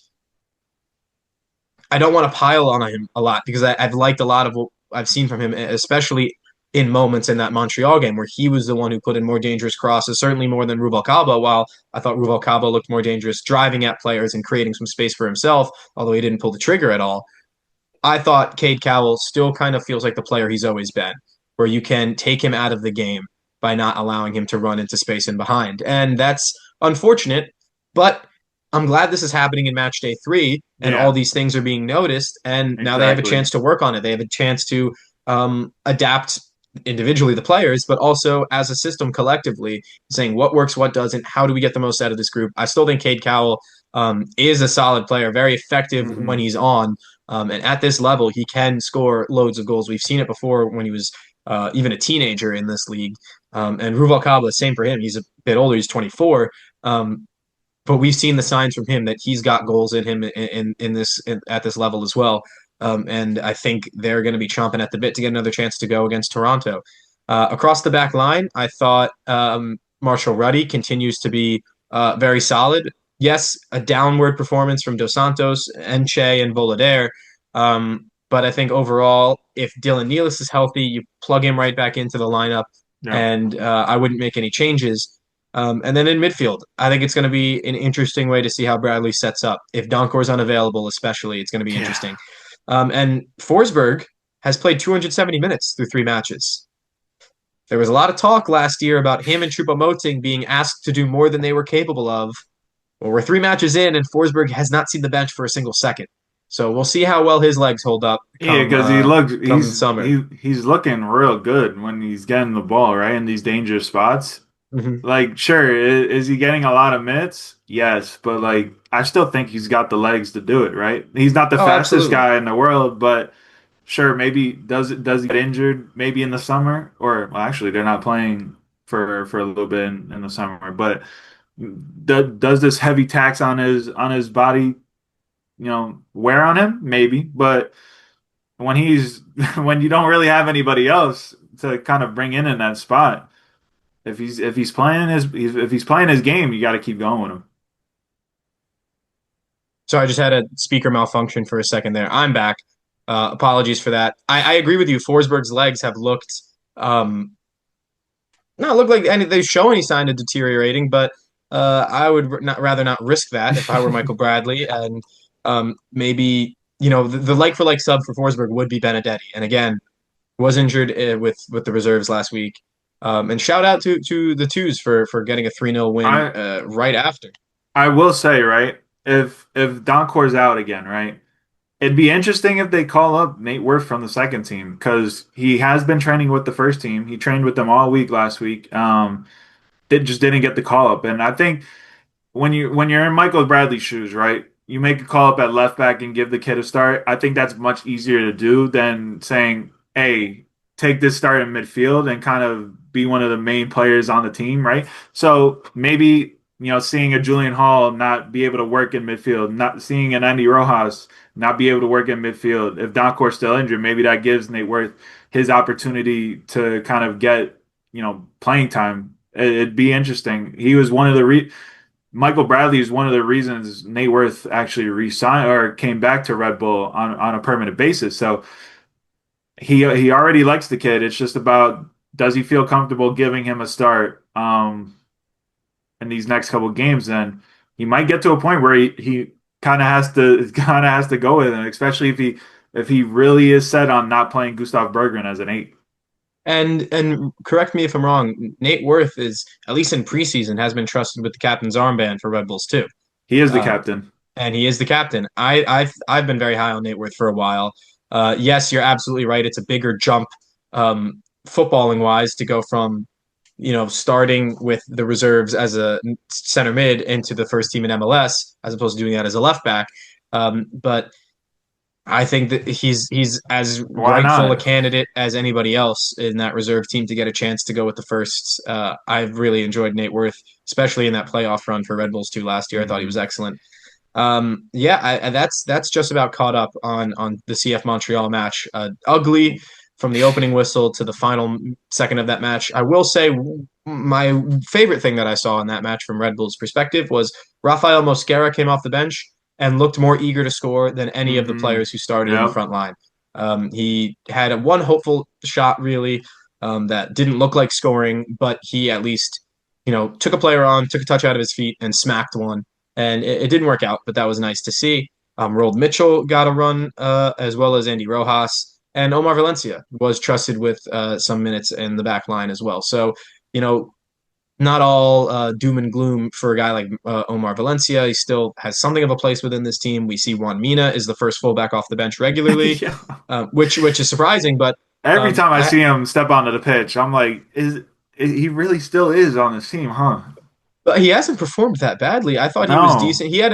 I don't want to pile on him a lot because I've liked a lot of what I've seen from him, especially in moments in that Montreal game where he was the one who put in more dangerous crosses, certainly more than Rubalcaba. While I thought Rubalcaba looked more dangerous driving at players and creating some space for himself, although he didn't pull the trigger at all. I thought Cade Cowell still kind of feels like the player he's always been, where you can take him out of the game by not allowing him to run into space and behind. And that's unfortunate, but I'm glad this is happening in match day 3 and all Yeah, these things are being noticed. And now they have a exactly. chance to work on it. They have a chance to adapt individually the players, but also as a system collectively, saying what works, what doesn't, how do we get the most out of this group. I still think Cade Cowell is a solid player, very effective when Hmm. he's on. And at this level, he can score loads of goals. We've seen it before when he was even a teenager in this league. And Ruvalcaba, same for him. He's a bit older. He's 24. Um, but we've seen the signs from him that he's got goals in him at this level as well. And I think they're going to be chomping at the bit to get another chance to go against Toronto. Across the back line, I thought Marshall Ruddy continues to be very solid. Yes, a downward performance from Dos Santos, Enche, and Volader. But I think overall, if Dylan Nealis is healthy, you plug him right back into the lineup, Yeah. and I wouldn't make any changes. And then in midfield, I think it's going to be an interesting way to see how Bradley sets up. If Donkor's unavailable, especially, it's going to be Yeah. interesting. And Forsberg has played 270 minutes through 3 matches. There was a lot of talk last year about him and Choupo-Moting being asked to do more than they were capable of. Well, we're 3 matches in, and Forsberg has not seen the bench for a single second. So we'll see how well his legs hold up Yeah, because he looks come summer. he's looking real good when he's getting the ball, right? In these dangerous spots. Mm-hmm. Like, sure, is he getting a lot of minutes? Yes, but like I still think he's got the legs to do it, right? He's not the Oh, fastest absolutely. guy in the world, but sure, maybe does he get injured maybe in the summer? Or well, actually they're not playing for a little bit in the summer, but does this heavy tax on his body, wear on him? Maybe, but when he's when you don't really have anybody else to kind of bring in that spot, if he's playing his game, you got to keep going with him. So I just had a speaker malfunction for a second there. I'm back. Apologies for that. I agree with you. Forsberg's legs have looked not look like any they show any sign of deteriorating, but I would rather not risk that if I were Michael Bradley. And maybe the like for like sub for Forsberg would be Benedetti, and again was injured with the reserves last week. And shout out to the twos for getting a 3-0 win I right after. I will say, right, if Doncourt's out again, right, it'd be interesting if they call up Nate Worth from the second team because he has been training with the first team. He trained with them all week last week. They just didn't get the call up, and I think when you're in Michael Bradley's shoes, right? You make a call up at left back and give the kid a start. I think that's much easier to do than saying, "Hey, take this start in midfield and kind of be one of the main players on the team," right? So maybe seeing a Julian Hall not be able to work in midfield, not seeing an Andy Rojas not be able to work in midfield. If Doncourt's still injured, maybe that gives Nate Worth his opportunity to kind of get playing time. It'd be interesting. He was one of the Michael Bradley is one of the reasons Nate Worth actually re-signed or came back to Red Bull on a permanent basis. So he already likes the kid. It's just about does he feel comfortable giving him a start in these next couple of games? And he might get to a point where he kind of has to go with it, especially if he really is set on not playing Gustav Berggren as an eight. And correct me if I'm wrong. Nate Worth is at least in preseason has been trusted with the captain's armband for Red Bulls too. He is the Um, captain. and he is the captain. I've been very high on Nate Worth for a while. Yes, you're absolutely right. It's a bigger jump, footballing wise, to go from starting with the reserves as a center mid into the first team in MLS, as opposed to doing that as a left back. But I think that he's as Why rightful a not? candidate as anybody else in that reserve team to get a chance to go with the firsts. I've really enjoyed Nate Worth, especially in that playoff run for Red Bulls 2 last year. I thought he was Hmm. excellent. Yeah, that's just about caught up on the CF Montreal match. Ugly from the opening whistle to the final second of that match. I will say my favorite thing that I saw in that match from Red Bull's perspective was Rafael Mosquera came off the bench and looked more eager to score than any of the Hmm. players who started in the Yep. front line. He had one hopeful shot really that didn't look like scoring, but he at least took a player on, took a touch out of his feet, and smacked one. And it didn't work out, but that was nice to see. Rold Mitchell got a run as well as Andy Rojas. And Omar Valencia was trusted with some minutes in the back line as well. So, you know, not all doom and gloom for a guy like Omar Valencia. He still has something of a place within this team. We see Juan Mina is the first fullback off the bench regularly, Yeah. which is surprising. But Every time I I, see him step onto the pitch, I'm like, he really still is on this team, huh? but he hasn't performed that badly. I thought he was No. decent. He had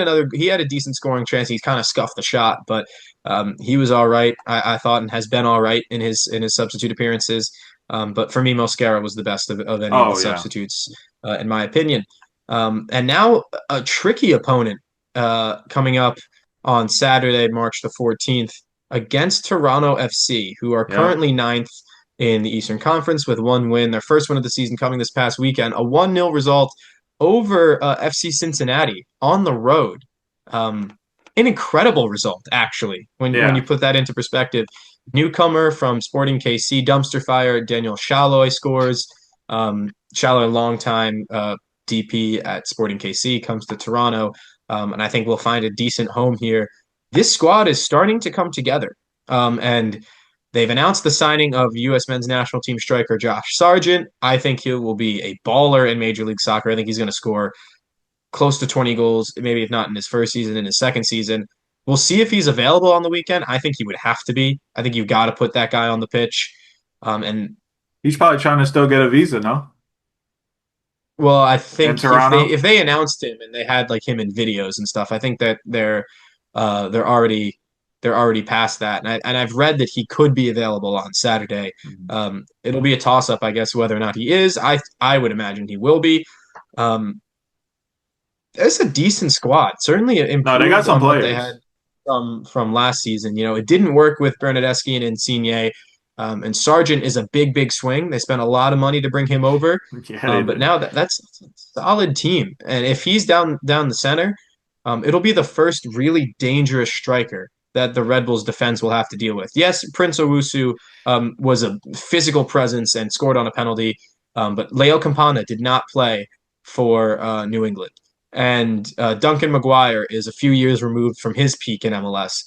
a decent scoring chance. He's kind of scuffed the shot, but he was all right. I thought and has been all right in his substitute appearances. But for me, Mosquera was the best of any of the Oh yeah. substitutes, in my opinion. And now a tricky opponent coming up on Saturday, March the 14th, against Toronto FC, who are Yep. currently ninth in the Eastern Conference with one win, their first win of the season coming this past weekend, a 1-0 result over FC Cincinnati on the road. Um, an incredible result, actually, when you Yeah. put that into perspective. Newcomer from Sporting KC, dumpster fire, Daniel Shalloy scores. Shalloy, longtime DP at Sporting KC, comes to Toronto, and I think we'll find a decent home here. This squad is starting to come together, and they've announced the signing of U.S. men's national team striker Josh Sargent. I think he will be a baller in Major League Soccer. I think he's going to score close to 20 goals, maybe if not in his first season, in his second season. We'll see if he's available on the weekend. I think he would have to be. I think you've got to put that guy on the pitch. And He's probably trying to still get a visa, no? well, I In think Toronto. if they announced him and they had like him in videos and stuff, I think that they're already past that. And I've read that he could be available on Saturday. Mhm. It'll be a toss up, I guess, whether or not he is. I would imagine he will be. Um, it's a decent squad. Certainly No, they got improved some on what they had players. from last season. It didn't work with Bernadeschi and Insigne. And Sargent is a big swing. They spent a lot of money to bring him over. Yeah, they But did. now that's a solid team. And if he's down the center, it'll be the first really dangerous striker that the Red Bulls defense will have to deal with. Yes, Prince Owusu was a physical presence and scored on a penalty, but Leo Campana did not play for New England. And Duncan Maguire is a few years removed from his peak in MLS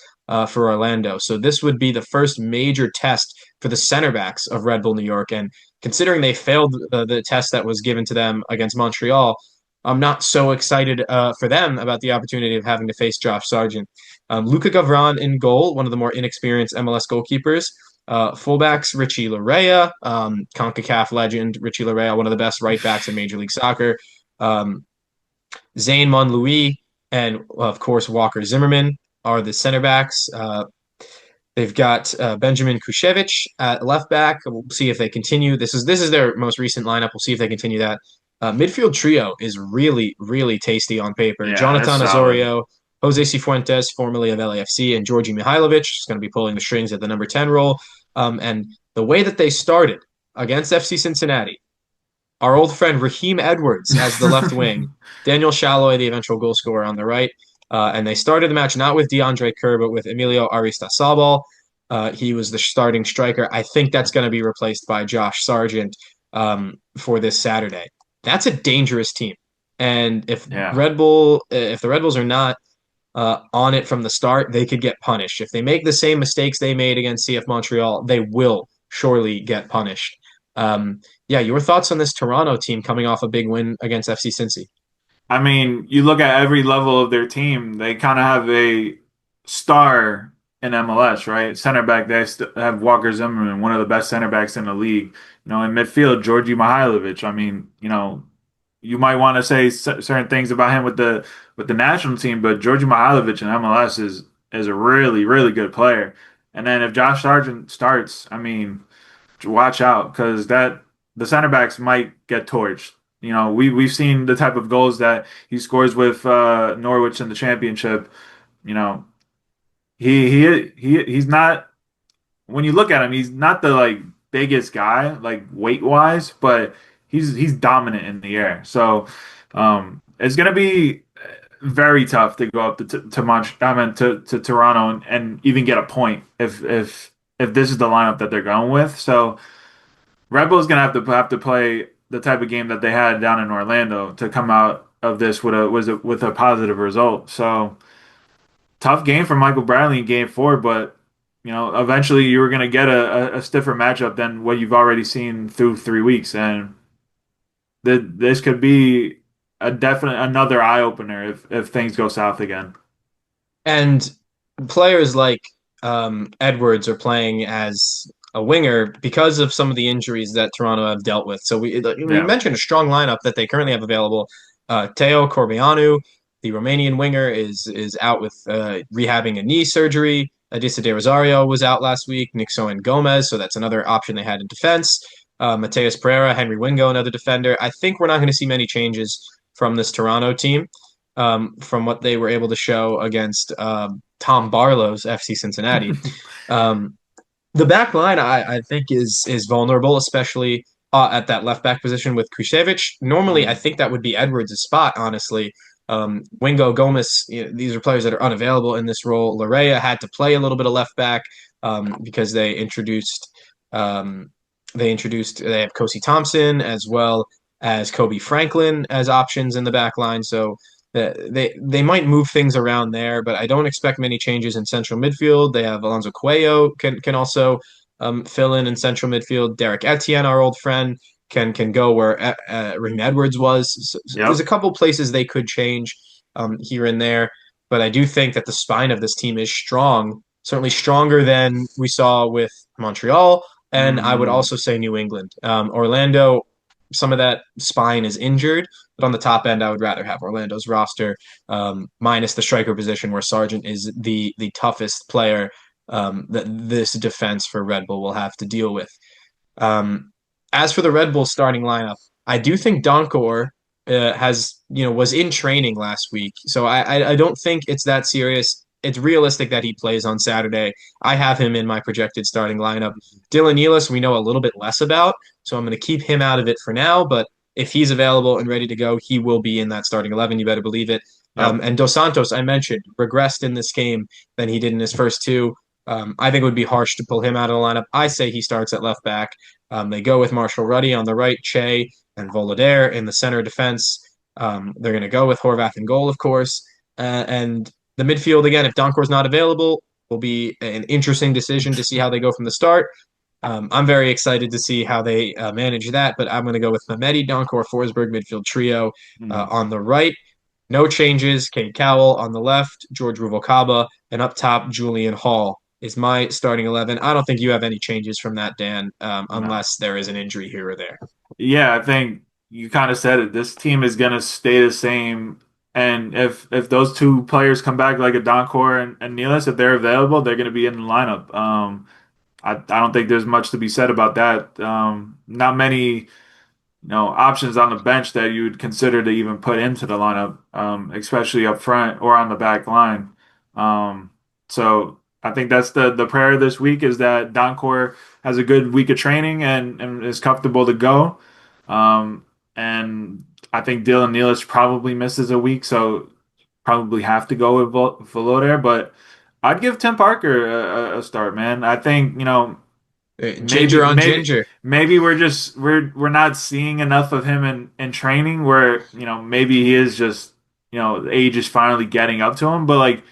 for Orlando. So this would be the first major test for the center backs of Red Bull New York. And considering they failed the test that was given to them against Montreal, I'm not so excited for them about the opportunity of having to face Josh Sargent. Luka Gavran in goal, one of the more inexperienced MLS goalkeepers. Fullbacks, Richie Larea, CONCACAF legend, Richie Larea, one of the best right backs in Major League Soccer. Zane Monlouis, and of course Walker Zimmerman are the center backs. They've got Benjamin Kushevich at left back. We'll see if they continue. This is their most recent lineup. We'll see if they continue that. Midfield trio is really, really tasty on paper. Yeah, that's Jonathan solid. Osorio, Jose Cifuentes, formerly of LAFC, and Georgi Mihailovic is going to be pulling the strings at the number 10 role. And the way that they started against FC Cincinnati, our old friend Raheem Edwards as the left wing, Daniel Shalloy, the eventual goal scorer on the right. And they started the match not with DeAndre Kerr, but with Emilio Aristizábal. He was the starting striker. I think that's going to be replaced by Josh Sargent for this Saturday. That's a dangerous team. And if Yeah. if the Red Bulls are not on it from the start, they could get punished. If they make the same mistakes they made against CF Montreal, they will surely get punished. Yeah, your thoughts on this Toronto team coming off a big win against FC Cincy? I mean, you look at every level of their team, they kind of have a star in MLS, right? Center back, they have Walker Zimmerman, one of the best center backs in the league. In midfield, Georgi Mihailovic. I mean, you might want to say certain things about him with the national team, but Georgi Mihailovic in MLS is a really, really good player. And then if Josh Sargent starts, I mean, watch out because that the center backs might get torched. We've seen the type of goals that he scores with Norwich in the championship. You know, he's not when you look at him, he's not the like biggest guy like weight wise, but he's dominant in the air. So it's gonna be very tough to go up to to Toronto and even get a point if this is the lineup that they're going with. So Red Bull's gonna have to play the type of game that they had down in Orlando to come out of this with a positive result. So tough game for Michael Bradley in Game 4, but eventually you were gonna get a stiffer matchup than what you've already seen through 3 weeks, and this could be a definite another eye opener if things go south again. And players like Edwards are playing as a winger because of some of the injuries that Toronto have dealt with. So we Yeah. mentioned a strong lineup that they currently have available. Teo Corbeanu, the Romanian winger, is out with rehabbing a knee surgery. Adisa de Rosario was out last week. Nixon Gomez, so that's another option they had in defense. Mateus Pereira, Henry Wingo, another defender. I think we're not going to see many changes from this Toronto team from what they were able to show against Tom Barlow's FC Cincinnati. The back line, I think, is vulnerable, especially at that left back position with Kushevich. Normally, I Mm. think that would be Edwards' spot, honestly. Wingo, Gomez, these are players that are unavailable in this role. Larea had to play a little bit of left back because they have Kosi Thompson as well as Kobe Franklin as options in the back line. So they might move things around there, but I don't expect many changes in central midfield. They have Alonso Cuello can also fill in central midfield. Derek Etienne, our old friend, can go where Raheem Edwards was. So there's a Yep. couple places they could change here and there, but I do think that the spine of this team is strong, certainly stronger than we saw with Montreal, and I would Hmm. also say New England. Orlando, some of that spine is injured, but on the top end, I would rather have Orlando's roster, minus the striker position where Sargent is the toughest player that this defense for Red Bull will have to deal with. Um, as for the Red Bull starting lineup, I do think Donkor was in training last week, so I don't think it's that serious. It's realistic that he plays on Saturday. I have him in my projected starting lineup. Dylan Nealis, we know a little bit less about, so I'm going to keep him out of it for now. But if he's available and ready to go, he will be in that starting 11. You better believe it. Yep. And Dos Santos, I mentioned, regressed in this game than he did in his first two. I think it would be harsh to pull him out of the lineup. I say he starts at left back. They go with Marshall Ruddy on the right, Che and Volader in the center defense. They're going to go with Horvath in goal, of course. And the midfield, again, if Doncourt's not available, will be an interesting decision to see how they go from the start. I'm very excited to see how they manage that, but I'm going to go with Mehmeti, Doncourt, Forsberg midfield trio Mhm. on the right. No changes. Cade Cowell on the left, George Ruvalcaba, and up top, Julian Hall is my starting 11. I don't think you have any changes from that, Dan, No. unless there is an injury here or there. Yeah, I think you kind of said it. This team is gonna stay the same. And if those two players come back like a Doncor and Nealis, if they're available, they're gonna be in the lineup. I don't think there's much to be said about that. Not many options on the bench that you would consider to even put into the lineup, especially up front or on the back line. Um, so I think that's the prayer this week is that Doncor has a good week of training and is comfortable to go. Um, and I think Dylan Nealis probably misses a week, so probably have to go with Velo there. But I'd give Tim Parker a start, man. I think, Ginger maybe on maybe ginger. maybe we're not seeing enough of him in training where maybe he is just the age is finally getting up to him, but like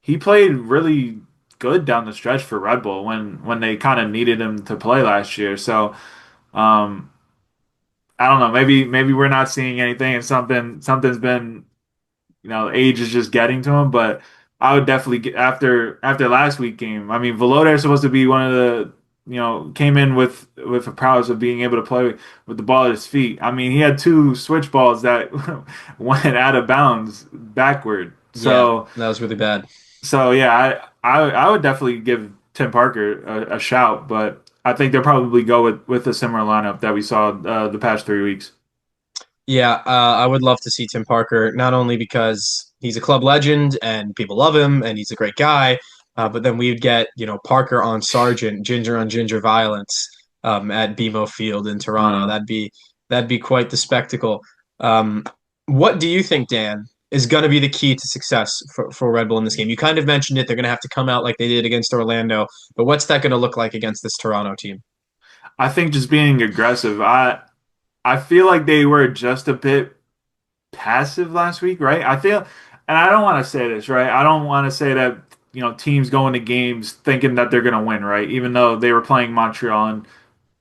he played really good down the stretch for Red Bull when they kind of needed him to play last year. So um I don't know, maybe we're not seeing anything and something's been age is just getting to him. But I would definitely get after last week game. I mean, Veloda is supposed to be one of the came in with a prowess of being able to play with the ball at his feet. I mean, he had two switch balls that went out of bounds backward. Yeah, So that was really bad. yeah, I would definitely give Tim Parker a shout, but I think they'll probably go with a similar lineup that we saw the past 3 weeks. Yeah, I would love to see Tim Parker, not only because he's a club legend and people love him and he's a great guy, but then we'd get, Parker on Sargent, Ginger on Ginger violence at BMO Field in Toronto. Uh, That'd be quite the spectacle. Um, what do you think, Dan, is going to be the key to success for Red Bull in this game? You kind of mentioned it. They're going to have to come out like they did against Orlando, but what's that going to look like against this Toronto team? I think just being aggressive. I feel like they were just a bit passive last week, right? I feel, and I don't want to say this, right? I don't want to say that, teams go into games thinking that they're going to win, right? Even though they were playing Montreal and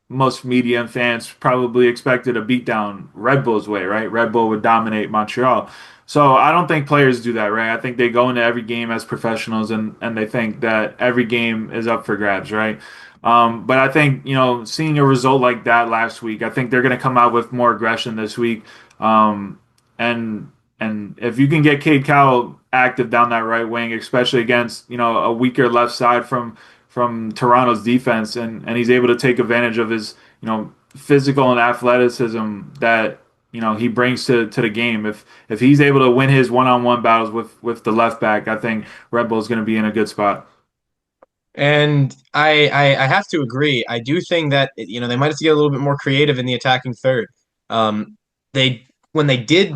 most media and fans probably expected a beatdown Red Bull's way, right? Red Bull would dominate Montreal. So I don't think players do that, right? I think they go into every game as professionals and they think that every game is up for grabs, right? But I think, seeing a result like that last week, I think they're going to come out with more aggression this week. Um, and and if you can get Cade Cowell active down that right wing, especially against, a weaker left side from Toronto's defense, and he's able to take advantage of his physical and athleticism that he brings to the game. If he's able to win his one-on-one battles with the left back, I think Red Bull's going to be in a good spot. And I have to agree. I do think that they might have to get a little bit more creative in the attacking third. Um, they when they did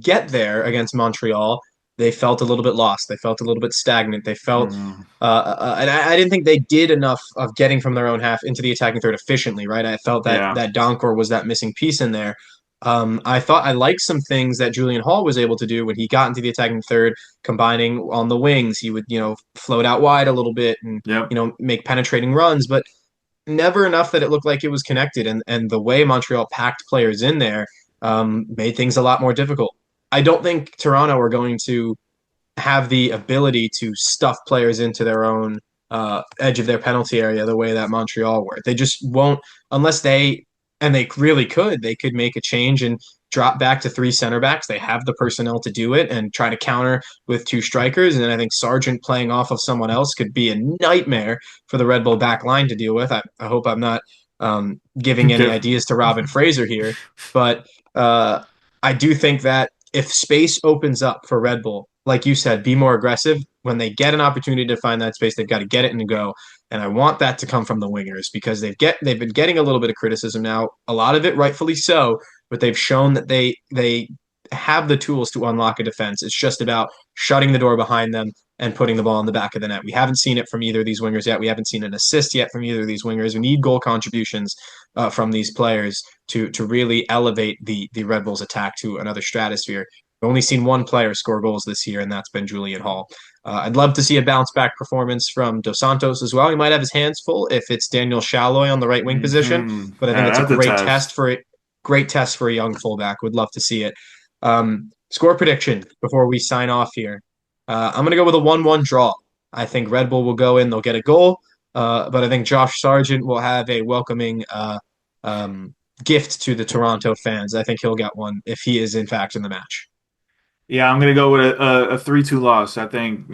get there against Montreal, they felt a little bit lost. They felt a little bit stagnant. They felt, Mm, and I didn't think they did enough of getting from their own half into the attacking third efficiently. Right, I felt that yeah. that Doncor was that missing piece in there. I thought I liked some things that Julian Hall was able to do when he got into the attacking third, combining on the wings. He would, float out wide a little bit and, Yep. make penetrating runs, but never enough that it looked like it was connected. And the way Montreal packed players in there made things a lot more difficult. I don't think Toronto are going to have the ability to stuff players into their own edge of their penalty area the way that Montreal were. They just won't unless and they really they could make a change and drop back to three center backs. They have the personnel to do it and try to counter with two strikers. And I think Sargent playing off of someone else could be a nightmare for the Red Bull back line to deal with. I hope I'm not giving any Give- ideas to Robin Fraser here, but uh, I do think that if space opens up for Red Bull, like you said, be more aggressive. When they get an opportunity to find that space, they've got to get it and go. And I want that to come from the wingers because they've been getting a little bit of criticism now, a lot of it rightfully so, but they've shown that they have the tools to unlock a defense. It's just about shutting the door behind them and putting the ball in the back of the net. We haven't seen it from either of these wingers yet. We haven't seen an assist yet from either of these wingers. We need goal contributions from these players to really elevate the Red Bulls attack to another stratosphere. We've only seen one player score goals this year, and that's been Julian Hall. I'd love to see a bounce back performance from Dos Santos as well. He might have his hands full if it's Daniel Shalloy on the right wing position, but I think it's a Yeah, that's a test. great test for a young fullback. Would love to see it. Score prediction before we sign off here. I'm going to go with a 1-1 draw. I think Red Bull will go in, they'll get a goal, but I think Josh Sargent will have a welcoming gift to the Toronto fans. I think he'll get one if he is, in fact, in the match. Yeah, I'm gonna go with a 3-2 loss. I think,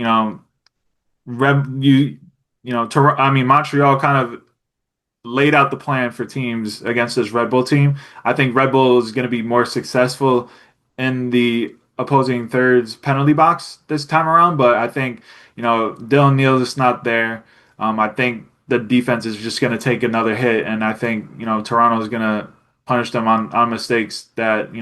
Reb you know, I mean Montreal kind of laid out the plan for teams against this Red Bull team. I think Red Bull is going to be more successful in the opposing third's penalty box this time around, but I think, Dylan Neal's just not there. I think the defense is just going to take another hit, and I think, Toronto is going to punish them on mistakes that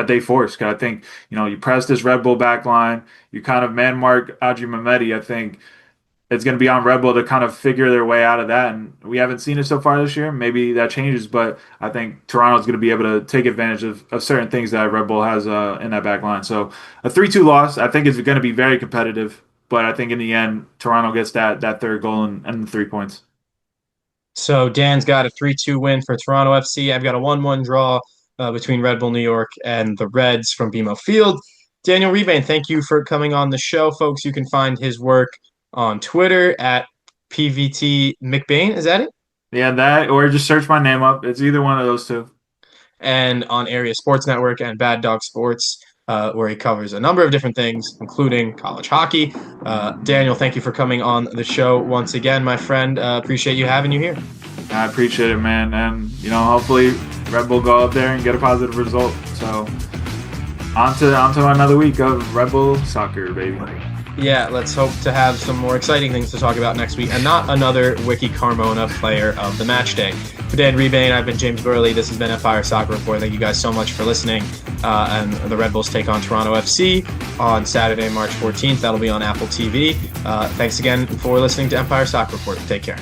they force. 'Cause I think, you press this Red Bull back line, you kind of man mark Adri Mehmeti. I think it's going to be on Red Bull to kind of figure their way out of that. And we haven't seen it so far this year. Maybe that changes, but I think Toronto's going to be able to take advantage of certain things that Red Bull has in that back line. So a 3-2 loss, I think it's going to be very competitive, but I think in the end, Toronto gets that third goal and the 3 points. So Dan's got a 3-2 win for Toronto FC. I've got a 1-1 draw between Red Bull New York and the Reds from BMO Field. Daniel Rebain, thank you for coming on the show, folks. You can find his work on Twitter at PVT McBain. Is that it? Yeah, that, or just search my name up. It's either one of those two. And on Area Sports Network and Bad Dog Sports, where he covers a number of different things, including college hockey. Daniel, thank you for coming on the show once again, my friend. Appreciate you having you here. I appreciate it, man. And, hopefully Red Bull go out there and get a positive result. So on to another week of Red Bull soccer, baby. Yeah, let's hope to have some more exciting things to talk about next week and not another Wiki Carmona player of the match day. For Dan Rebain, I've been James Birle. This has been Empire Soccer Report. Thank you guys so much for listening. And the Red Bulls take on Toronto FC on Saturday, March 14th. That'll be on Apple TV. Thanks again for listening to Empire Soccer Report. Take care.